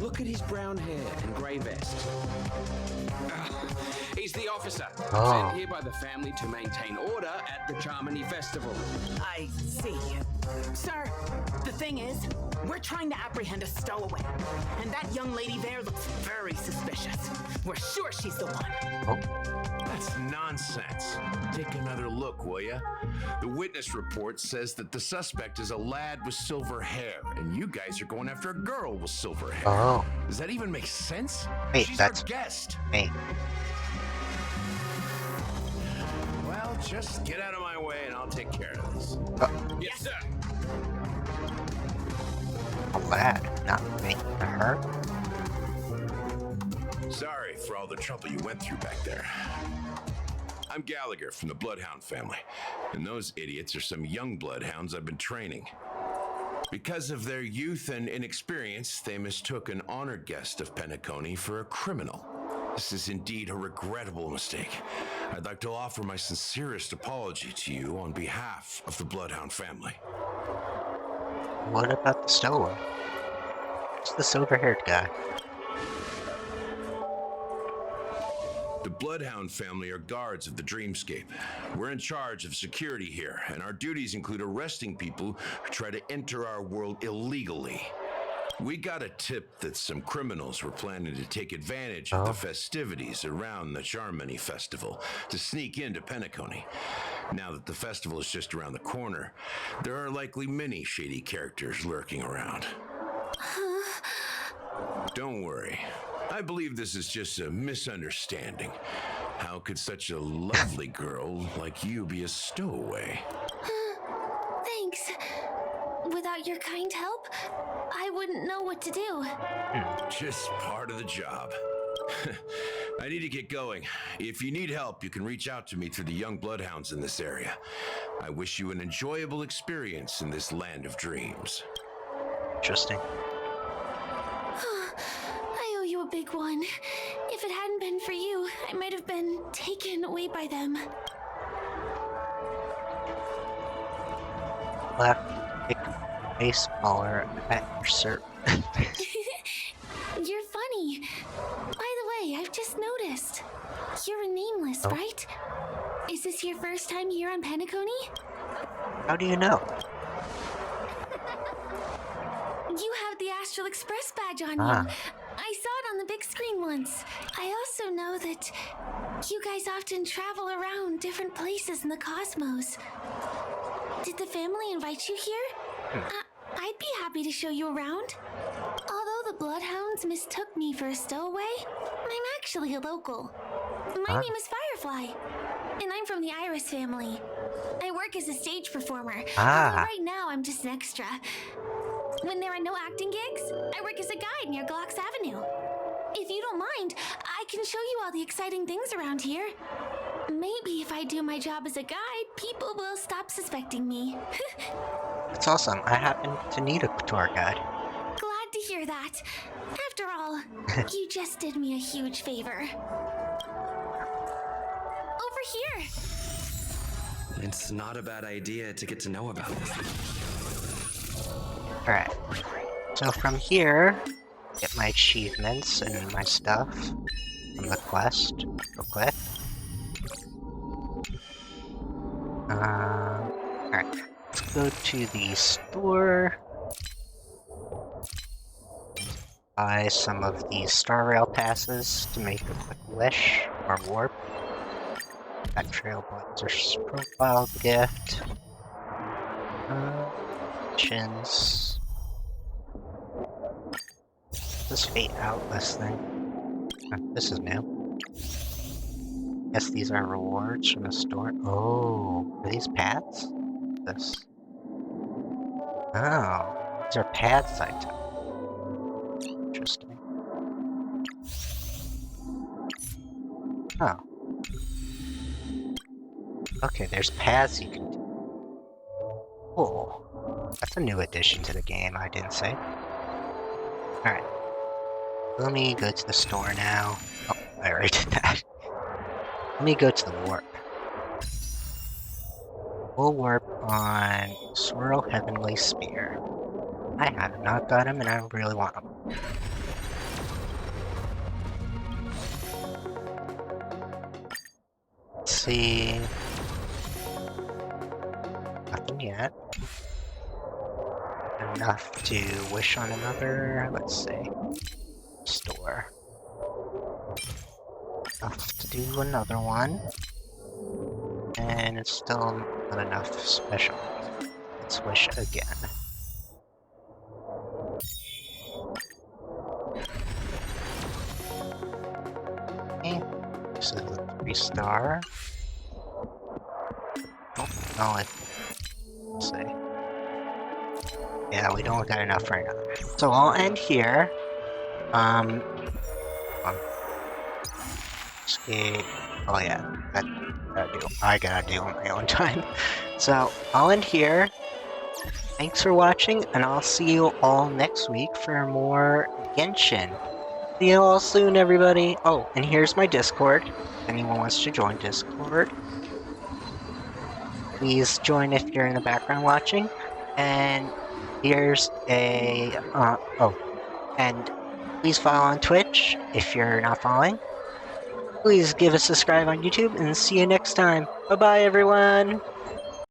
Look at his brown hair and grey vest. He's the officer sent here by the family to maintain order at the Charmony Festival. I see. Sir, the thing is, we're trying to apprehend a stowaway, and that young lady there looks very suspicious. We're sure she's the one. That's nonsense. Take another look, will ya? The witness report says that the suspect is a lad with silver hair, and you guys are going after a girl with silver hair. Oh. Does that even make sense? Wait, She's that's our guest. me. Well, just get out of my way and I'll take care of this. Yes, sir. A lad, not me. Her? Sorry for all the trouble you went through back there. I'm Gallagher from the Bloodhound family, and those idiots are some young bloodhounds I've been training. Because of their youth and inexperience, they mistook an honored guest of Penacony for a criminal. This is indeed a regrettable mistake. I'd like to offer my sincerest apology to you on behalf of the Bloodhound family. What about the stowaway? It's the silver-haired guy. The Bloodhound family are guards of the Dreamscape. We're in charge of security here, and our duties include arresting people who try to enter our world illegally. We got a tip that some criminals were planning to take advantage of the festivities around the Charmony Festival to sneak into Penacony. Now that the festival is just around the corner, there are likely many shady characters lurking around. Don't worry. I believe this is just a misunderstanding. How could such a lovely girl like you be a stowaway? Thanks. Without your kind help, I wouldn't know what to do. Just part of the job. I need to get going. If you need help, you can reach out to me through the young bloodhounds in this area. I wish you an enjoyable experience in this land of dreams. Interesting. I owe you a big one. If it hadn't been for you, I might have been taken away by them. Black baseballer at your service. You're funny. By the way, I've just noticed. You're a nameless, right? Is this your first time here on Penacony? How do you know? You have the Astral Express badge on Ah. you. I saw it on the big screen once. I also know that you guys often travel around different places in the cosmos. Did the family invite you here? I'd be happy to show you around. Although the Bloodhounds mistook me for a stowaway, I'm actually a local. My name is Firefly, and I'm from the Iris family. I work as a stage performer, although right now I'm just an extra. When there are no acting gigs, I work as a guide near Glox Avenue. If you don't mind, I can show you all the exciting things around here. Maybe if I do my job as a guide, people will stop suspecting me. That's awesome. I happen to need a tour guide. Glad to hear that. After all, you just did me a huge favor. Over here. It's not a bad idea to get to know about this. Alright. So from here, get my achievements and my stuff from the quest real quick. Alright. Let's go to the store. Buy some of these Star Rail passes to make a quick wish or warp. Got Trailblazer's profile gift. Chins. This Fate Outless thing. This is new. Guess these are rewards from the store. Oh, are these pads? This. Oh, these are pads I took. Interesting. Oh. Okay, there's paths you can do. Cool. That's a new addition to the game, I didn't say. Alright. Let me go to the store now. Oh, I already did that. Let me go to the warp. We'll warp on Swirl Heavenly Spear. I have not got him and I really want him. Let's see. Nothing yet. Enough to wish on another, let's see. Store. Enough to do another one. And it's still not enough special. Let's wish again. Okay. This is a 3-star. Oh, let's see. Yeah, we don't got enough right now. So I'll end here. Escape. Oh yeah, I gotta do on my own time. So I'll end here. Thanks for watching, and I'll see you all next week for more Genshin. See you all soon, everybody. Oh, and here's my Discord. If anyone wants to join Discord, please join if you're in the background watching. And here's a and please follow on Twitch if you're not following. Please give a subscribe on YouTube and see you next time. Bye bye everyone.